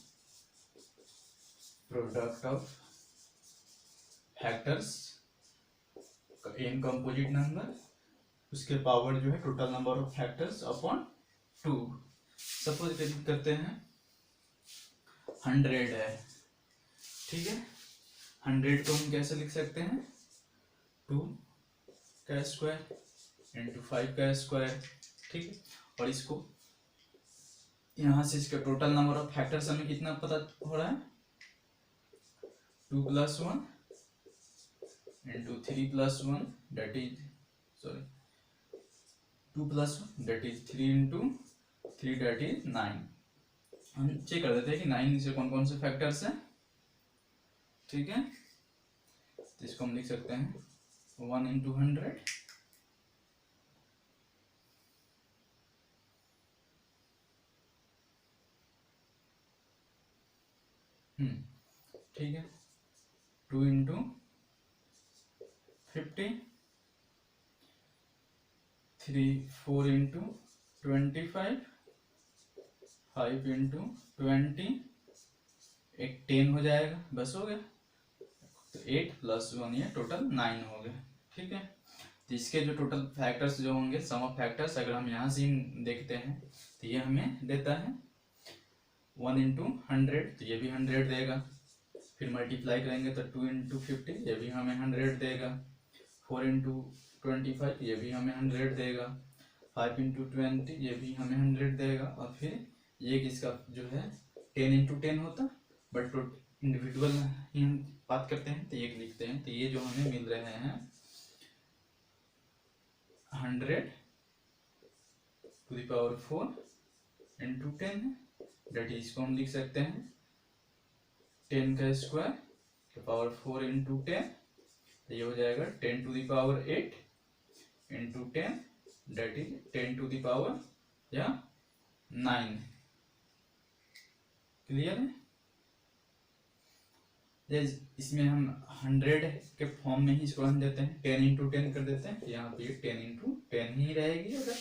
product of factors n composite number उसके पावर जो है total number of factors upon 2। Suppose करते हैं 100 है, ठीक है, 100 को हम कैसे लिख सकते हैं 2 का स्क्वायर इंटू 5 का स्क्वायर। ठीक है, और इसको यहाँ से इसका टोटल नंबर ऑफ फैक्टर्स हमें कितना पता हो रहा है 2 + 1 into 3 + 1 that is 2 + 1 that is 3 into 3 that is 9। हम चेक कर देते हैं कि 9 से कौन कौन से फैक्टर्स हैं। ठीक है, तो इसको हम लिख सकते हैं 1 इंटू 100 ठीक है, 2 इंटू 50 3 4 इंटू 25 5 इंटू 20 एक 10 हो जाएगा, बस हो गया। तो 8 + 1 ये टोटल 9 हो गया। ठीक है, तो इसके जो टोटल फैक्टर्स जो होंगे सम ऑफ फैक्टर्स अगर हम यहाँ से देखते हैं तो ये हमें देता है 1 इंटू 100 तो ये भी 100 देगा, फिर मल्टीप्लाई करेंगे तो 2 इंटू 50 ये भी हमें 100 देगा, 4 इंटू 25 ये भी हमें 100 देगा, 5 इंटू 20 ये भी हमें 100 देगा, और फिर ये किसका जो है 10 इंटू 10 होता, बट इंडिविजुअल ही हम बात करते हैं तो ये लिखते हैं। तो ये जो हमें मिल रहे हैं 100⁴ इंटू 10 है, डेट इसको हम लिख सकते हैं 10 का स्क्वायर के पावर 4 इंटू 10, तो ये हो जाएगा 10⁸ इंटू 10 डेट इज 10⁻9। क्लियर है, इसमें हम 100 के फॉर्म में ही इसको हम देते हैं 10 इंटू 10 कर देते हैं, यहाँ पे 10 इंटू 10 ही रहेगी अगर।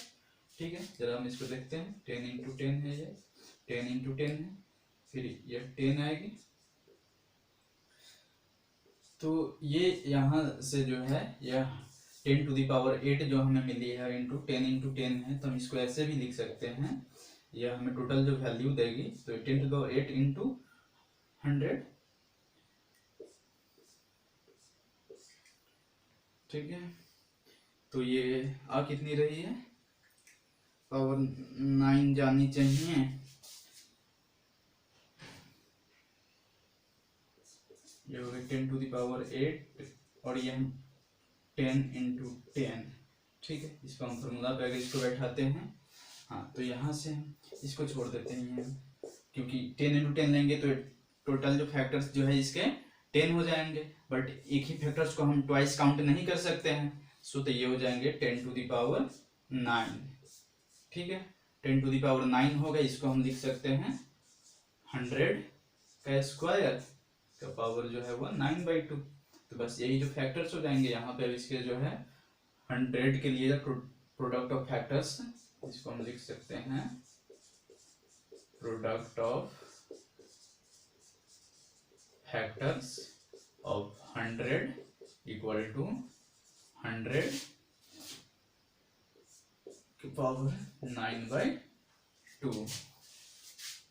ठीक है, जरा हम इसको देखते हैं 10 इंटू 10 है, ये 10 इंटू 10 है, फिर ये 10 आएगी, तो ये यहाँ से जो है यह 10⁸ जो हमें मिली है इंटू 10 इंटू 10 है, तो हम इसको ऐसे भी लिख सकते हैं, यह हमें टोटल जो वैल्यू देगी तो 10⁸ इंटू 100। ठीक है, तो ये आ कितनी रही है, पावर 9 जानी चाहिए, ये हो गया 10 टू द पावर 8 और ये हम 10 इंटू 10, ठीक है। इसको हम फॉर्मूला पे अगर इसको बैठाते हैं, हाँ, तो यहाँ से हम इसको छोड़ देते हैं ये, क्योंकि 10 इंटू 10 लेंगे तो टोटल जो फैक्टर्स जो है इसके 10 हो जाएंगे, बट एक ही फैक्टर्स को हम ट्वाइस काउंट नहीं कर सकते हैं। सो तो ये हो जाएंगे 10 टू द पावर 9, ठीक है। 10 टू द पावर 9 होगा, इसको हम लिख सकते हैं 100 का स्क्वायर का पावर जो है वो 9/2। तो बस यही जो फैक्टर्स हो जाएंगे यहाँ पे, अब इसके जो है 100 के लिए प्रोडक्ट ऑफ फैक्टर्स, इसको हम लिख सकते हैं product of factors of 100 equal to 100 की पावर 9/2।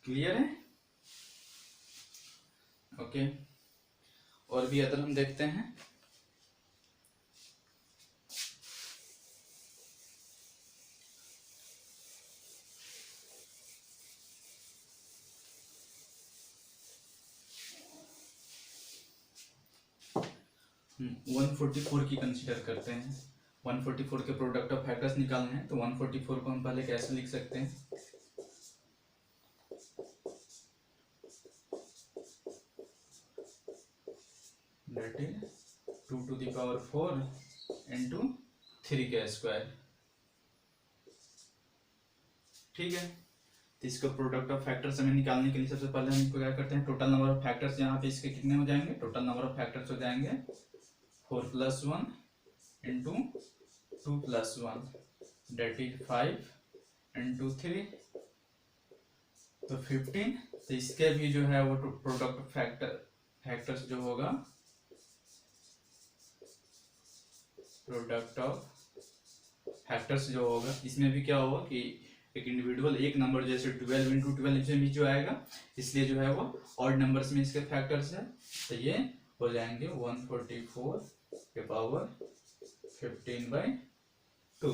क्लियर है? ओके, और भी अदर हम देखते हैं। हम 144 की कंसीडर करते हैं। 144 के प्रोडक्ट ऑफ फैक्टर्स निकालने हैं, तो 144 को हम पहले कैसे लिख सकते हैं? That is 2 to the power 4 into 3 का स्क्वायर, ठीक है। तो इसका प्रोडक्ट ऑफ फैक्टर्स हमें निकालने के लिए सबसे पहले हम इसको क्या करते हैं, टोटल नंबर ऑफ फैक्टर्स यहाँ पे इसके कितने हो जाएंगे, टोटल नंबर ऑफ फैक्टर्स हो जाएंगे 4 + 1 इंटू 2 + 1 डेट इज 5 इंटू 3, तो 15। तो इसके भी जो है वो प्रोडक्ट फैक्टर्स जो होगा, प्रोडक्ट ऑफ फैक्टर्स जो होगा, इसमें भी क्या होगा कि एक इंडिविजुअल एक नंबर जैसे 12 इंटू 12 इसमें भी जो आएगा, इसलिए जो है वो ऑड नंबर्स में इसके फैक्टर्स है। तो ये हो जाएंगे 144 के पावर 15/2।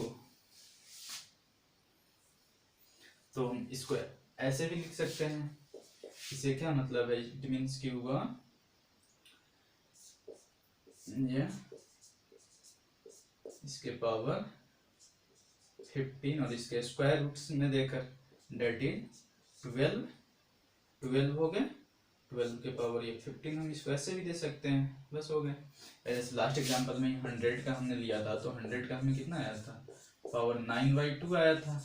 तो हम इसको ऐसे भी लिख सकते हैं, इसे क्या मतलब है, इट मीन्स की हुआ ये इसके पावर 15 और इसके स्क्वायर रूट्स में देकर डेट इज 12 हो गए, 12 के पावर ये 15, हम इसको ऐसे भी दे सकते हैं, बस हो गए। ऐसे लास्ट एग्जांपल में 100 का हमने लिया था, तो 100 का हमें कितना आया था, पावर 9/2 आया था।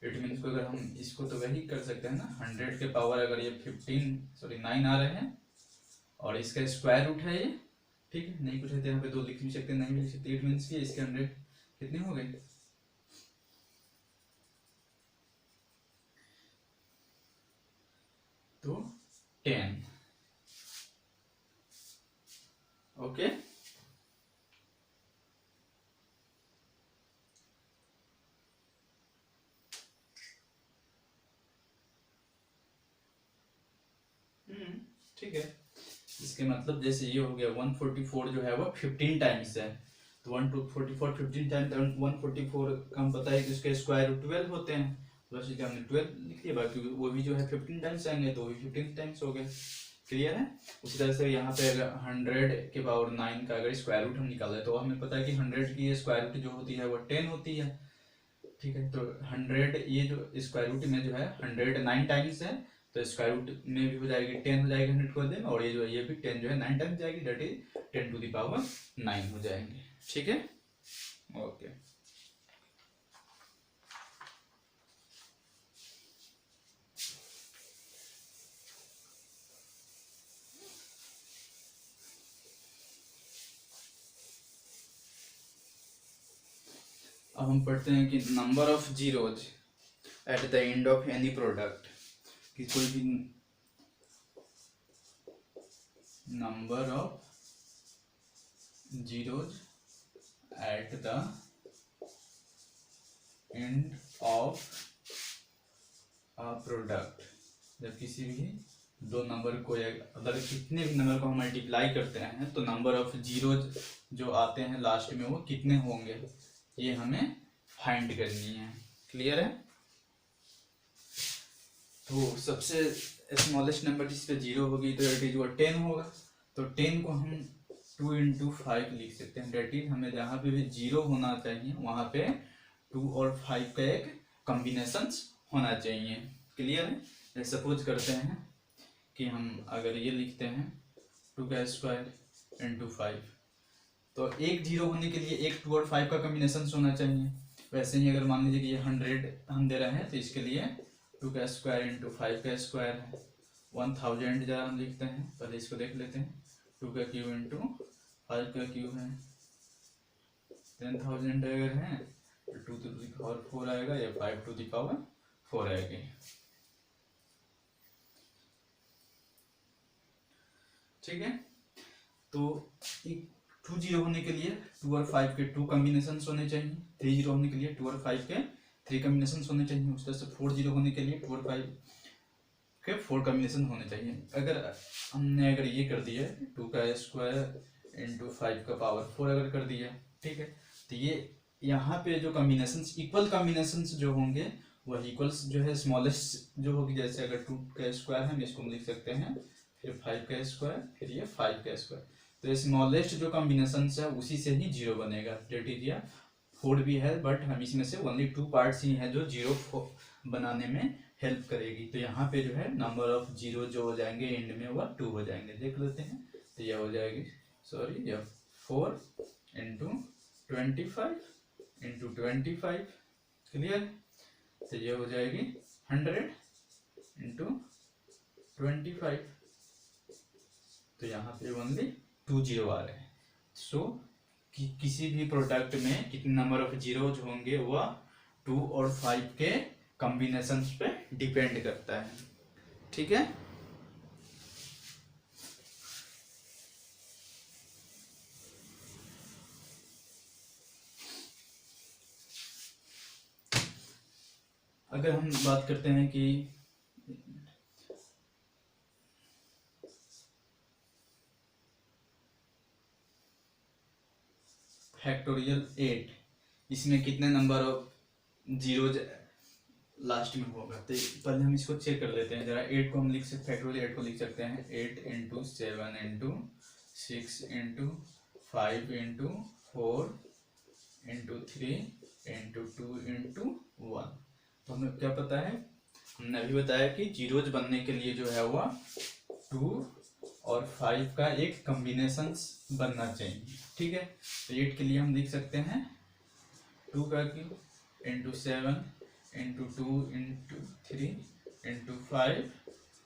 इट मीन्स को अगर हम इसको तो वही कर सकते हैं ना, 100 के पावर अगर ये 9 आ रहे हैं और इसका स्क्वायर रूट है ये, ठीक है। नहीं कुछ है तो यहाँ पे 2 लिख भी सकते हैं, नहीं भी लिख सकते। इट मीन्स की इसके 100 कितने हो गए, तो 10। ओके, ठीक है। इसके मतलब जैसे ये हो गया 144 जो है वो 15 टाइम्स है, तो 144 15 टाइम्स 144 का हम पता है कि उसके स्क्वायर रूट 12 होते हैं, तो बस इसलिए हमने 12 लिख दिया, बाकी वो भी जो है 15 टाइम्स आएंगे, तो वो भी 15 टाइम्स हो गए। क्लियर है? उसी तरह से यहाँ पे अगर 100 के पावर 9 का अगर स्क्वायर रूट हम निकालें, तो हमें पता है कि 100 की स्क्वायर रूट जो होती है वो 10 होती है, ठीक है। तो 100 ये जो स्क्वायर रूट में जो है 100 9 टाइम्स है, तो स्क्वायर रूट में भी हो जाएगी 10 हो जाएगी 100 को दें, और ये जो है ये भी 10 जो है 9 टाइम्स जाएगी, that is 10 to the power 9 हो जाएंगे, ठीक है। ओके, अब हम पढ़ते हैं कि number of zeros at the end of any product, कि कोई भी number of zeros at the end of a product, जब किसी भी दो नंबर को, या अगर कितने भी नंबर को हम मल्टीप्लाई करते हैं, तो नंबर ऑफ जीरोज जो आते हैं लास्ट में वो कितने होंगे, ये हमें फाइंड करनी है। क्लियर है? तो सबसे स्मॉलेस्ट नंबर जिस पे 0 होगी तो इट इज 10 होगा, तो 10 को हम 2 into 5 लिख सकते हैं। डेट इज हमें जहाँ पे भी 0 होना चाहिए वहाँ पे 2 और 5 का एक कॉम्बिनेशन होना चाहिए। क्लियर है। सपोज करते हैं कि हम अगर ये लिखते हैं 2 का स्क्वायर इंटू 5, तो एक 0 होने के लिए एक 2 और 5 का कॉम्बिनेशन होना चाहिए। वैसे ही अगर मान लीजिए कि ये 100 हम दे रहे हैं तो इसके लिए 2 का स्क्वायर इंटू 5 का स्क्वायर है 1000। जरा हम लिखते हैं, पहले इसको देख लेते हैं। 2 का क्यूब इंटू 5 का क्यूब है 10,000 अगर है तो 2 to the power 4 आएगा या 5 to the power 4 आएगी। ठीक है। तो 2 0 होने के लिए 2 और 5 के 2 कॉम्बिनेशन होने चाहिए। 3 0 होने के लिए 2 और 5 के 3 कॉम्बिनेशन होने चाहिए। उस तरह से 4 0 होने के लिए 2 और 5 के 4 कॉम्बिनेशन होने चाहिए। अगर ये कर दिया 2 का स्क्वायर इंटू 5 का पावर 4 अगर कर दिया, ठीक है, तो ये यहाँ पे जो कॉम्बिनेशन इक्वल कॉम्बिनेशन जो होंगे वह इक्वल्स जो है स्मॉलेस्ट जो होगी। जैसे अगर 2 का स्क्वायर है हम इसको लिख सकते हैं, फिर 5 का स्क्वायर, फिर ये 5 का स्क्वायर। तो स्मॉलेस्ट जो कॉम्बिनेशन है उसी से ही 0 बनेगा। डेट इज 4 भी है बट हम इसमें से ओनली 2 पार्ट्स ही हैं जो 0 बनाने में हेल्प करेगी। तो यहाँ पे जो है नंबर ऑफ 0 जो हो जाएंगे एंड में वह 2 हो जाएंगे। देख लेते हैं। तो यह हो जाएगी, सॉरी, यह 4 इंटू 25 इंटू 25। क्लियर। तो यह हो जाएगी 100 इंटू 25। तो यहाँ पे ओनली 2 0 आ रहे हैं। सो किसी भी प्रोडक्ट में कितने नंबर ऑफ जीरोज होंगे वह 2 और 5 के कॉम्बिनेशन पे डिपेंड करता है। ठीक है। अगर हम बात करते हैं कि फैक्टोरियल 8, इसमें कितने नंबर ऑफ जीरोज लास्ट में होगा। तो पहले हम इसको चेक कर लेते हैं जरा। 8 को हम लिख सकते, फैक्टोरियल 8 को लिख सकते हैं 8 into 7 into 6 into 5 into 4 into 3 into 2 into 1। तो हमें क्या पता है, हमने अभी बताया कि जीरोज बनने के लिए जो है वह 2 और 5 का एक कॉम्बिनेशन बनना चाहिए। ठीक है। तो 8 के लिए हम लिख सकते हैं 2 का cube into 7 into 2 into 3 into 5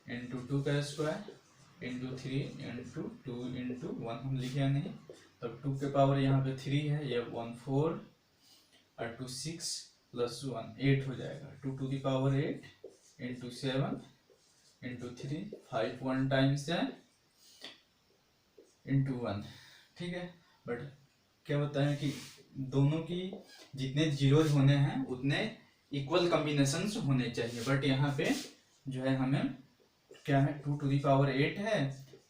into 2 का स्क्वायर इंटू 3 इंटू 2 इंटू 1 हम लिखे नहीं। तब 2 के पावर यहाँ पे 3 है, ये 1 4 और 2 6 प्लस 1 8 हो जाएगा। 2 to the power 8 into 7 into 3 5 1 times है इंटू 1। ठीक है। बट क्या होता है कि दोनों की जितने जीरोज होने हैं उतने इक्वल कॉम्बिनेशन होने चाहिए। बट यहाँ पे जो है हमें क्या है 2 to the power 8 है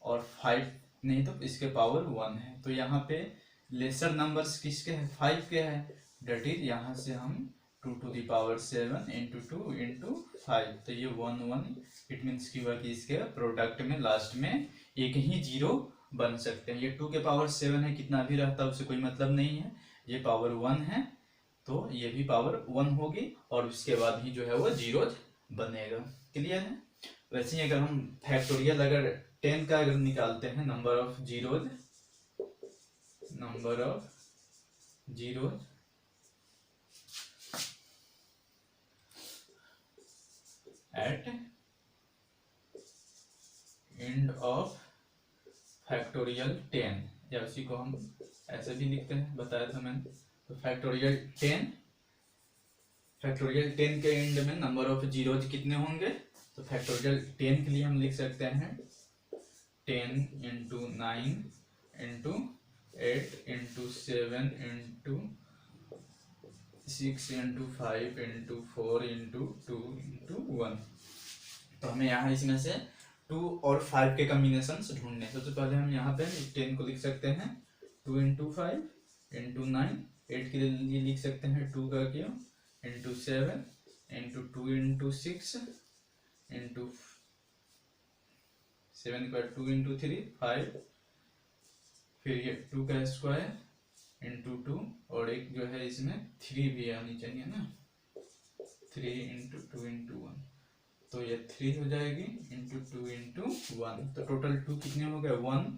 और 5 नहीं तो इसके पावर 1 है। तो यहाँ पे लेसर नंबर्स किसके हैं, 5 के हैं। डेट इज यहाँ से हम 2 to the power 7 into 2 into 5। तो ये 1 1 इट मीन्स की हुआ कि इसके प्रोडक्ट में लास्ट में एक ही जीरो बन सकते हैं। ये 2 के पावर 7 है, कितना भी रहता है उससे कोई मतलब नहीं है। ये पावर 1 है तो ये भी पावर 1 होगी और उसके बाद ही जो है वो जीरो बनेगा। क्लियर है। वैसे ही अगर हम फैक्टोरियल अगर 10 का अगर निकालते हैं number of zeros at end of factorial 10, या उसी को हम ऐसे भी लिखते हैं, बताया था मैंने। तो फैक्टोरियल 10 के एंड में नंबर ऑफ जीरोज कितने होंगे। तो फैक्टोरियल 10 के लिए हम लिख सकते हैं 10 into 9 into 8 into 7 into 6 into 5 into 4 into 2 into 1। तो हमें यहाँ इसमें से 2 और 5 के कॉम्बिनेशन ढूंढने। सबसे पहले हम यहाँ पे 10 को लिख सकते हैं 2 इंटू 5 इंटू 9। 8 के लिए लिख सकते हैं 2 का cube into 7 into 2 into 6 into 7 का 2 इंटू 3 5 फिर ये 2 का स्क्वायर इंटू 2, और एक जो है इसमें 3 भी आनी चाहिए ना, 3 इंटू 2 इंटू 1, तो ये 3 हो जाएगी इंटू 2 इंटू 1, तो टोटल 2 कितने हो गए, 1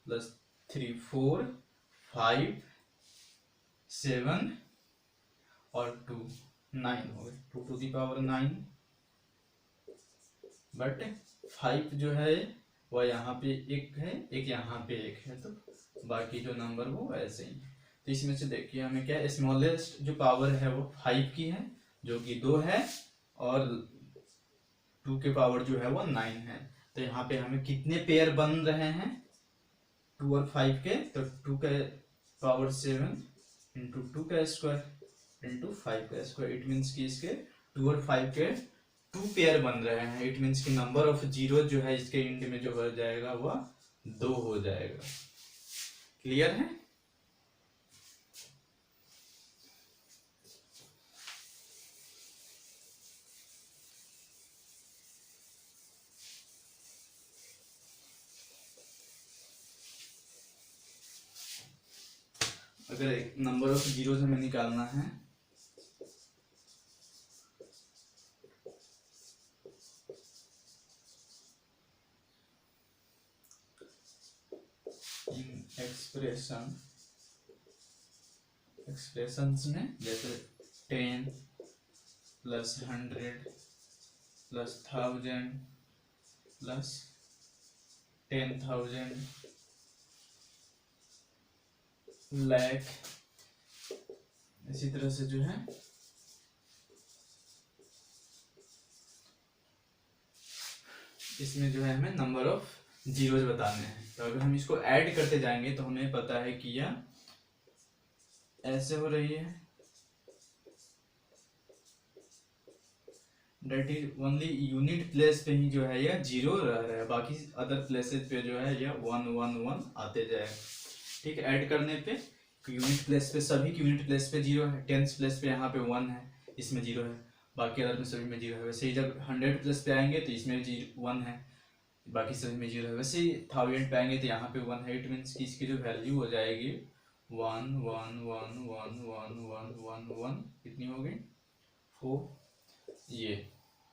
प्लस 3 4 5 7 और 2 9 हो गए, 2 टू दी पावर 9, बट 5 जो है वह यहाँ पे एक है, एक यहाँ पे एक है, तो बाकी जो नंबर वो ऐसे ही। तो इसमें से देखिए हमें क्या, स्मॉलेस्ट जो पावर है वो 5 की है, जो कि 2 है, और 2 के पावर जो है वो 9 है। तो यहाँ पे हमें कितने पेयर बन रहे हैं, 2 और 5 के, तो 2 का पावर 7 इंटू 2 का स्क्वायर इंटू 5 का स्क्वायर, इट मीन्स कि इसके 2 और 5 के 2 पेयर बन रहे हैं। इट मीन्स कि नंबर ऑफ जीरो जो है इसके इंड में जो हो जाएगा वह 2 हो जाएगा। क्लियर है? अगर एक नंबर ऑफ जीरो हमें निकालना है, एक्सप्रेशंस में जैसे 10 प्लस 100 प्लस 1000 प्लस 10,000 लाख, इसी तरह से जो है इसमें जो है हमें नंबर ऑफ जीरोज बताने हैं। तो अगर हम इसको ऐड करते जाएंगे तो हमें पता है कि यह ऐसे हो रही है, that is only unit place पे ही जो है यह जीरो रह रहा है, बाकी अदर प्लेसेस पे जो है यह 1 1 1 आते जाएगा। ठीक है, ऐड करने पे यूनिट प्लेस पे, सभी यूनिट प्लेस पे जीरो है, टेंस प्लेस पे यहाँ पे 1 है, इसमें जीरो है, बाकी अदर में सभी में जीरो है। वैसे ही जब 100 प्लेस पे आएंगे तो इसमें 1 है, बाकी सभी में जीरो है। वैसे ही 1000 पे आएंगे तो यहाँ पे 1 है, इट मीन्स कि इसकी जो वैल्यू हो जाएगी 1 1 1 1 1 1 1 1, कितनी हो गई 4, ये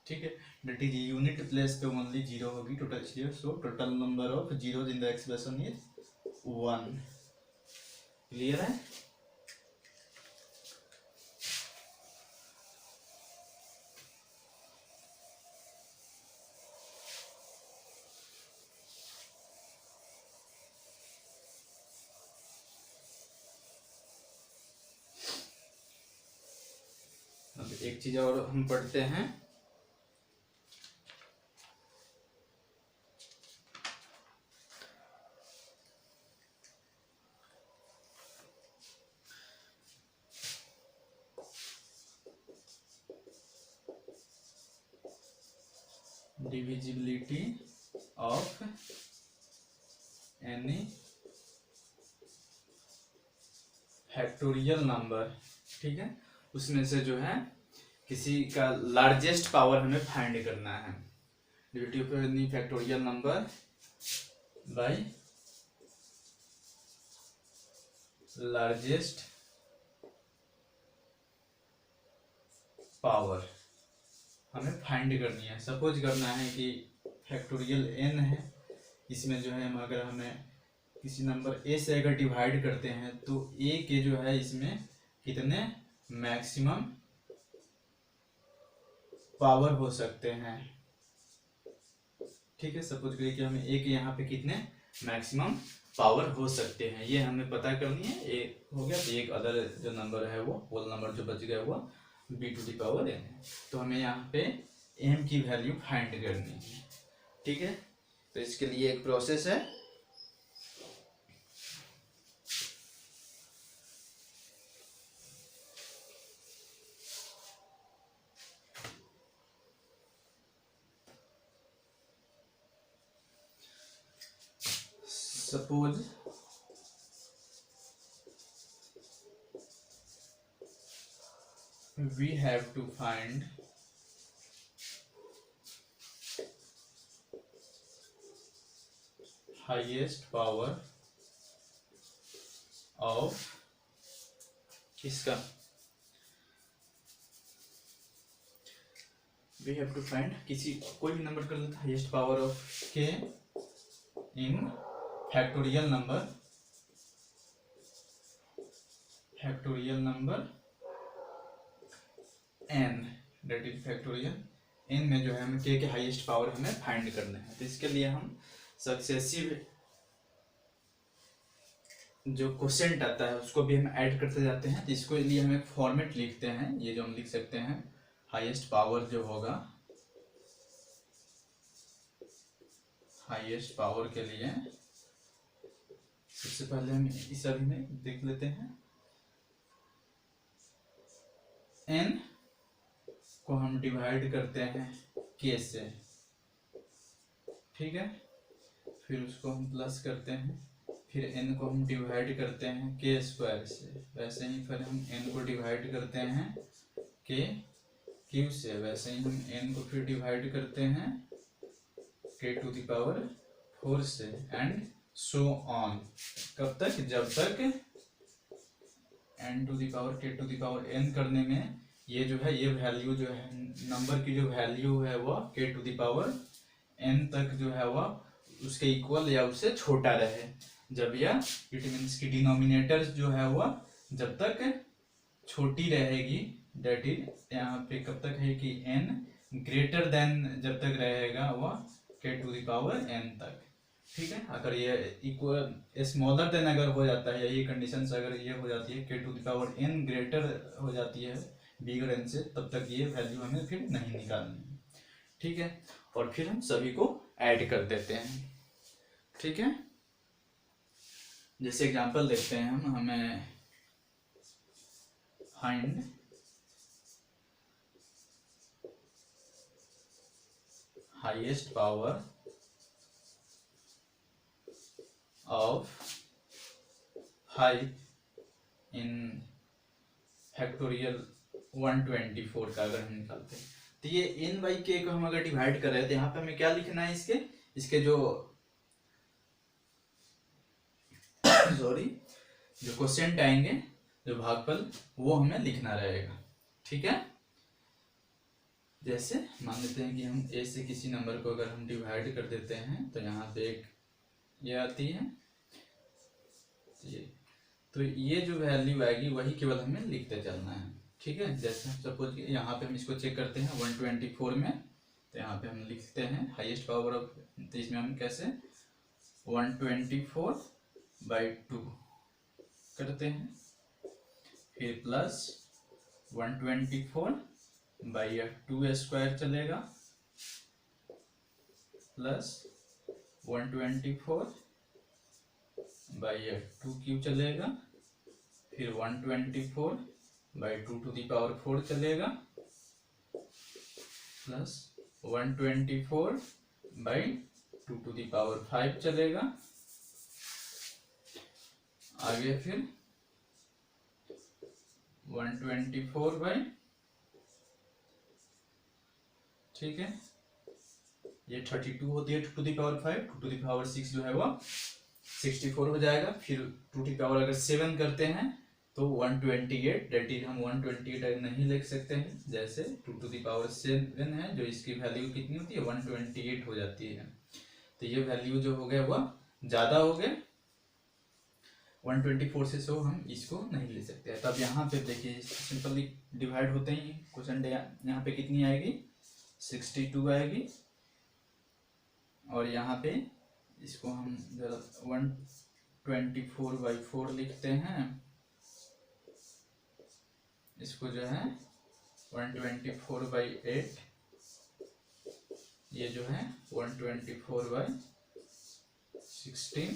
ठीक है, डेट इज यूनिट प्लेस पे ओनली जीरो होगी, total zero, so total number of zeros in the expression is 1। Clear है? अब एक चीज और हम पढ़ते हैं, divisibility of any factorial number. ठीक है, उसमें से जो है किसी का लार्जेस्ट पावर हमें फाइंड करना है, divisibility of any factorial number by largest power हमें फाइंड करनी है। सपोज करना है कि फैक्टोरियल n है, इसमें जो है हम अगर हमें किसी नंबर a से अगर डिवाइड करते हैं तो a के जो है इसमें कितने मैक्सिमम पावर हो सकते हैं। ठीक है, सपोज करिए कि हमें a के यहाँ पे कितने मैक्सिमम पावर हो सकते हैं, ये हमें पता करनी है। एक हो गया, तो एक अदर जो नंबर है वो होल नंबर जो बच गया वो b to the power n है, तो हमें यहाँ पे m की वैल्यू फाइंड करनी है। ठीक है, तो इसके लिए एक प्रोसेस है, suppose we have to find highest power of किसका, वी हैव टू फाइंड किसी कोई भी नंबर कर लेते, highest power of k in factorial number n, that is factorial n में जो है हमें के हाईएस्ट पावर हमें फाइंड करना है। तो इसके लिए हम सक्सेसिव जो क्वोशेंट आता है उसको भी हम ऐड करते जाते हैं। तो इसके लिए हम एक फॉर्मेट लिखते हैं, ये जो हम लिख सकते हैं, हाईएस्ट पावर जो होगा, हाईएस्ट पावर के लिए सबसे पहले हम इस अभी में देख लेते हैं, n को हम डिवाइड करते हैं k से, ठीक है, फिर उसको हम प्लस करते हैं, फिर n को हम डिवाइड करते हैं k स्क्वायर से, वैसे ही फिर हम n को डिवाइड करते हैं k क्यूब से, वैसे ही हम n को फिर डिवाइड करते हैं k टू द पावर 4 से, एंड सो ऑन। कब तक, जब तक n to the power k to the power n करने में ये जो है, ये वैल्यू जो है नंबर की जो वैल्यू है वह k to the power n तक जो है वह उसके इक्वल या उससे छोटा रहे। जब यह इट मीन्स की डिनोमिनेटर जो है वह जब तक छोटी रहेगी, डेट इज यहाँ पे कब तक है कि n ग्रेटर देन जब तक रहेगा वह k to the power n तक, ठीक है। अगर ये इक्वल स्मॉलर देन अगर हो जाता है, यही कंडीशन अगर ये हो जाती है k to the power n greater हो जाती है बिगर n से, तब तक ये वैल्यू हमें फिर नहीं निकालनी है, ठीक है। और फिर हम सभी को ऐड कर देते हैं, ठीक है। जैसे एग्जांपल देखते हैं हम, हमें find highest power of 5 in factorial 124 का अगर हम निकालते हैं, तो ये n बाई के को हम अगर डिवाइड कर रहे हैं तो यहाँ पे हमें क्या लिखना है, इसके जो सॉरी जो क्वोशेंट आएंगे, जो भागफल, वो हमें लिखना रहेगा, ठीक है। जैसे मान लेते हैं कि हम a से किसी नंबर को अगर हम डिवाइड कर देते हैं तो यहाँ पे एक ये आती है, तो ये जो वैल्यू आएगी वही केवल हमें लिखते चलना है, ठीक है। जैसे सपोज यहाँ पे हम इसको चेक करते हैं 124 में, तो यहाँ पे हम लिखते हैं हाईएस्ट पावर ऑफ, तो इसमें हम कैसे 124/2 करते हैं, फिर प्लस 124/2 स्क्वायर चलेगा, प्लस 124/2 क्यूब चलेगा, फिर 124/2 टू द पावर 4 चलेगा, प्लस 124/2 टू द पावर 5 चलेगा, आगे फिर 124 ठीक है, ये 32 होती है 2 to the power 5, 2 to the power 6 जो है वो 64 हो जाएगा, फिर 2 टू द पावर अगर 7 करते हैं तो 128, डेट इज हम 128 नहीं लिख सकते हैं, जैसे 2 टू द पावर 7 है जो इसकी वैल्यू कितनी होती है 128 हो जाती है। तो ये वैल्यू जो हो गया वह ज़्यादा हो गए 124 से, सो हम इसको नहीं ले सकते हैं। तब यहाँ पे देखिए सिंपली डिवाइड होते ही क्वेश्चन यहाँ पे कितनी आएगी 62 आएगी, और यहाँ पे इसको हम जरा 124/4 लिखते हैं, इसको जो है 124/8, ये जो है 124/16,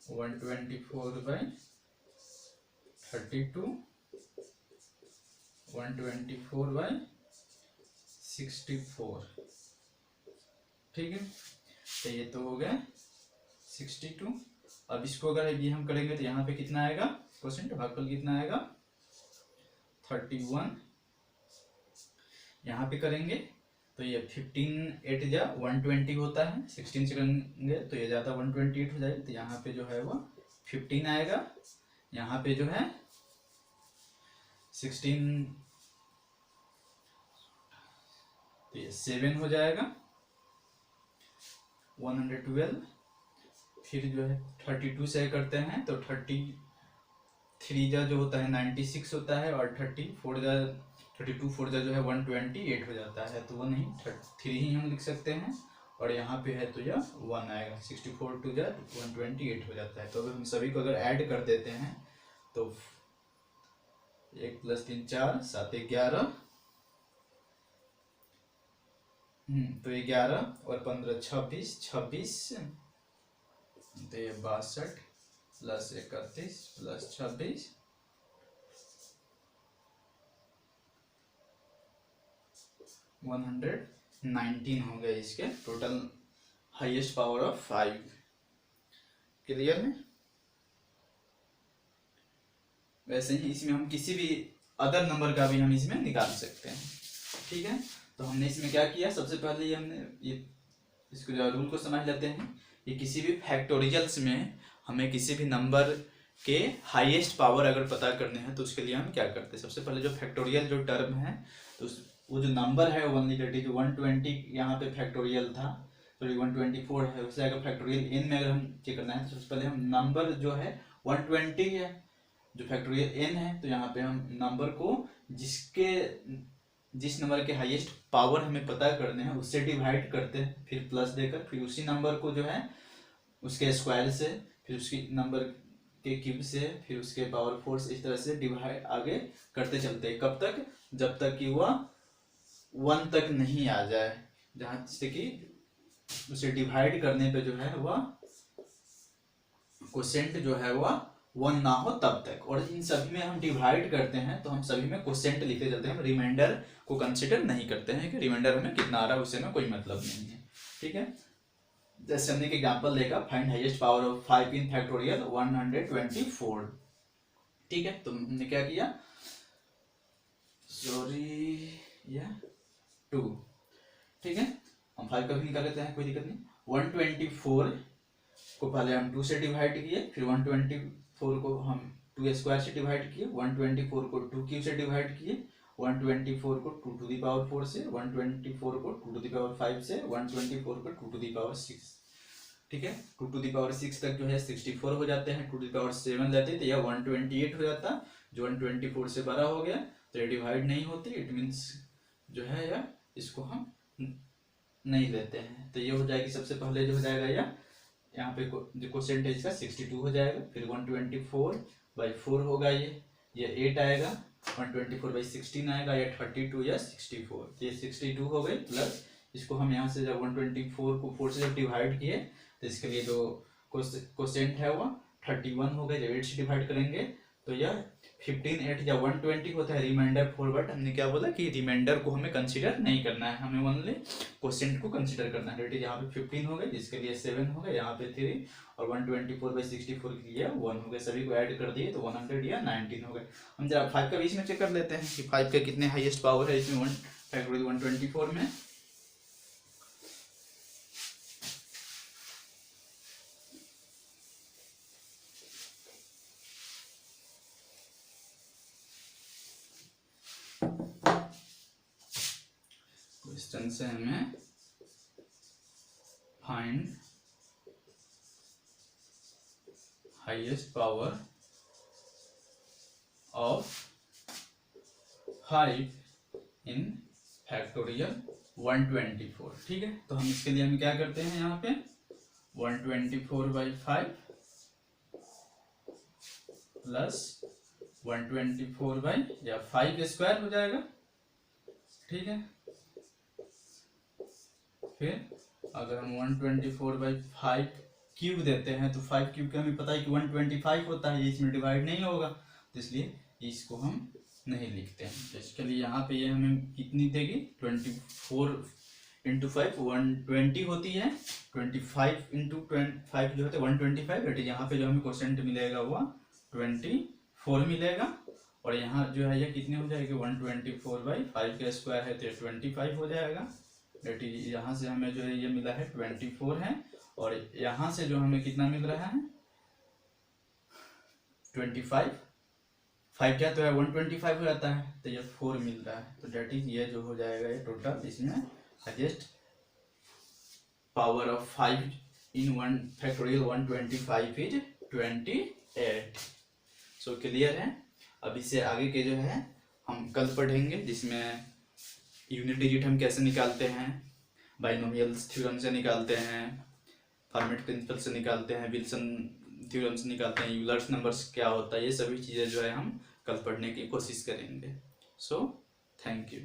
124/32, 124/64, ठीक है। तो ये तो हो गया 62। अब इसको अगर ये हम करेंगे तो यहाँ पे कितना आएगा क्वोशेंट भागफल कितना आएगा 31, यहाँ पे करेंगे तो ये 15 8 जा 120 होता है, 16 से करेंगे तो ये ज़्यादा 128 हो जाएगा, तो यहाँ पे जो है वो 15 आएगा, यहाँ पे जो है 16, तो ये 7 हो जाएगा, 112, फिर जो है 32 से करते हैं तो 33 जा जो होता है 96 होता है, और 32 4 जा जो है 128 हो जाता है, तो वो नहीं 3 ही हम लिख सकते हैं, और यहाँ पे है तो यह 1 आएगा, 64 2 जा 128 हो जाता है। तो अगर हम सभी को अगर ऐड कर देते हैं तो 1 + 3 4 7 11, तो 11 और 15 26, तो ये 62 + 31 + 26, 119 हो गए इसके total highest power of 5। Clear है? वैसे ही इसमें हम किसी भी अदर नंबर का भी हम इसमें निकाल सकते हैं। ठीक है, तो हमने इसमें क्या किया, सबसे पहले ये हमने इसको जो रूल को समझ लेते हैं। ये किसी भी फैक्टोरियल्स में हमें किसी भी नंबर के हाईएस्ट पावर अगर पता करने हैं तो उसके लिए हम क्या करते हैं, सबसे पहले जो फैक्टोरियल जो टर्म है, तो वो जो नंबर है 120 यहाँ पे फैक्टोरियल था, सॉरी 124 है, उससे अगर फैक्टोरियल एन में अगर हम चेक करना है तो सबसे पहले हम नंबर जो है 120 है जो फैक्टोरियल एन है, तो यहाँ पे हम नंबर को जिस नंबर के हाईएस्ट पावर हमें पता करने हैं उससे डिवाइड करते हैं, फिर प्लस देकर, फिर उसी नंबर को जो है उसके स्क्वायर से, फिर उसकी नंबर के क्यूब से, फिर उसके पावर 4 से, इस तरह से डिवाइड आगे करते चलते हैं। कब तक? जब तक कि वह 1 तक नहीं आ जाए, जहाँ से कि उसे डिवाइड करने पे जो है वह क्वोशेंट जो है वह 1 ना हो तब तक। और इन सभी में हम डिवाइड करते हैं तो हम सभी में क्वोशेंट लिखते चलते हैं, हम रिमाइंडर को कंसिडर नहीं करते हैं कि रिमाइंडर हमें कितना आ रहा है, उससे में कोई मतलब नहीं है। ठीक है, जैसे हमने एक एग्जांपल देखा, find highest power of 5 in factorial 124। ठीक है, तो हमने क्या किया, सॉरी या 2, ठीक है, हम 5 का भी निकाल लेते हैं, कोई दिक्कत नहीं। 124 को पहले हम 2 से डिवाइड किए, फिर 124 को हम 2 स्क्वायर से डिवाइड किए, 124 को 2 क्यूब से डिवाइड किए, 124 को 2 टू द पावर 4 से, 124 को 2 टू द पावर 5 से, 124 को 2 टू द पावर 6। ठीक है, 2 टू द पावर 6 तक जो है 64 हो जाते हैं, 2 टू द पावर 7 लेते तो यह 128 हो जाता, जो 124 से बड़ा हो गया तो ये डिवाइड नहीं होती, इट मीन्स जो है या इसको हम नहीं लेते हैं, तो ये हो जाएगी सबसे पहले जो हो जाएगा या यहाँ पे जो क्वोशेंट है इसका 62 हो जाएगा, फिर 124/4 होगा, ये 8 आएगा, 124/16 आएगा, या 32 या 64, तो ये 62 हो गई, प्लस इसको हम यहाँ से जब 124 को 4 से जब डिवाइड किए तो इसके लिए जो क्वोशेंट है वो 31 हो गए, जब 8 से डिवाइड करेंगे तो यह 15 8 या 120 होता है रिमाइंडर 4, बट हमने क्या बोला कि रिमाइंडर को हमें कंसीडर नहीं करना है, हमें ओनली क्वोशेंट को कंसीडर करना है। यहाँ पे 15 हो गए, जिसके लिए 7 हो गए, यहाँ पे 3, और 124/64 के लिए 1 हो गए, सभी को ऐड कर दिए तो 100 या 19 हो गए। हम जरा 5 का बीच में चेक कर लेते हैं कि 5 का कितने हाईएस्ट पावर है इसमें 124 में। क्वेश्चन से हमें find highest power of 5 in factorial 124। ठीक है, तो हम इसके लिए हम क्या करते हैं, यहाँ पे 124/5 प्लस 124/5 स्क्वायर हो जाएगा। ठीक है, फिर अगर हम 124/5 क्यूब देते हैं तो 5 क्यूब का हमें पता है कि 125 होता है, ये इसमें डिवाइड नहीं होगा, तो इसलिए इसको हम नहीं लिखते हैं। तो इसके लिए यहाँ पे ये हमें कितनी देगी, 24 × 5 120 होती है, 25 × 5 जो होता है 125, बट यहाँ पे जो हमें क्वोशेंट मिलेगा वो 24 मिलेगा, और यहाँ जो है ये कितने हो जाएगी, 124/5 का स्क्वायर है तो 25 हो जाएगा, डेट यहाँ से हमें जो है ये मिला है 24 है, और यहाँ से जो हमें कितना मिल रहा है 25, 5 क्या तो है 125 हो जाता है, तो ये 4 मिल रहा है, तो डेट इज ये जो हो जाएगा ये टोटल, इसमें highest power of 5 in 1 factorial 125 is 28। So clear है। अब इससे आगे के जो है हम कल पढ़ेंगे, जिसमें यूनिट डिजिट हम कैसे निकालते हैं, बाइनोमियल्स थ्योरम से निकालते हैं, फॉर्मेट प्रिंसिपल से निकालते हैं, विल्सन थ्योरम से निकालते हैं, यूलर्स नंबर्स क्या होता है, ये सभी चीज़ें जो है हम कल पढ़ने की कोशिश करेंगे। So thank you.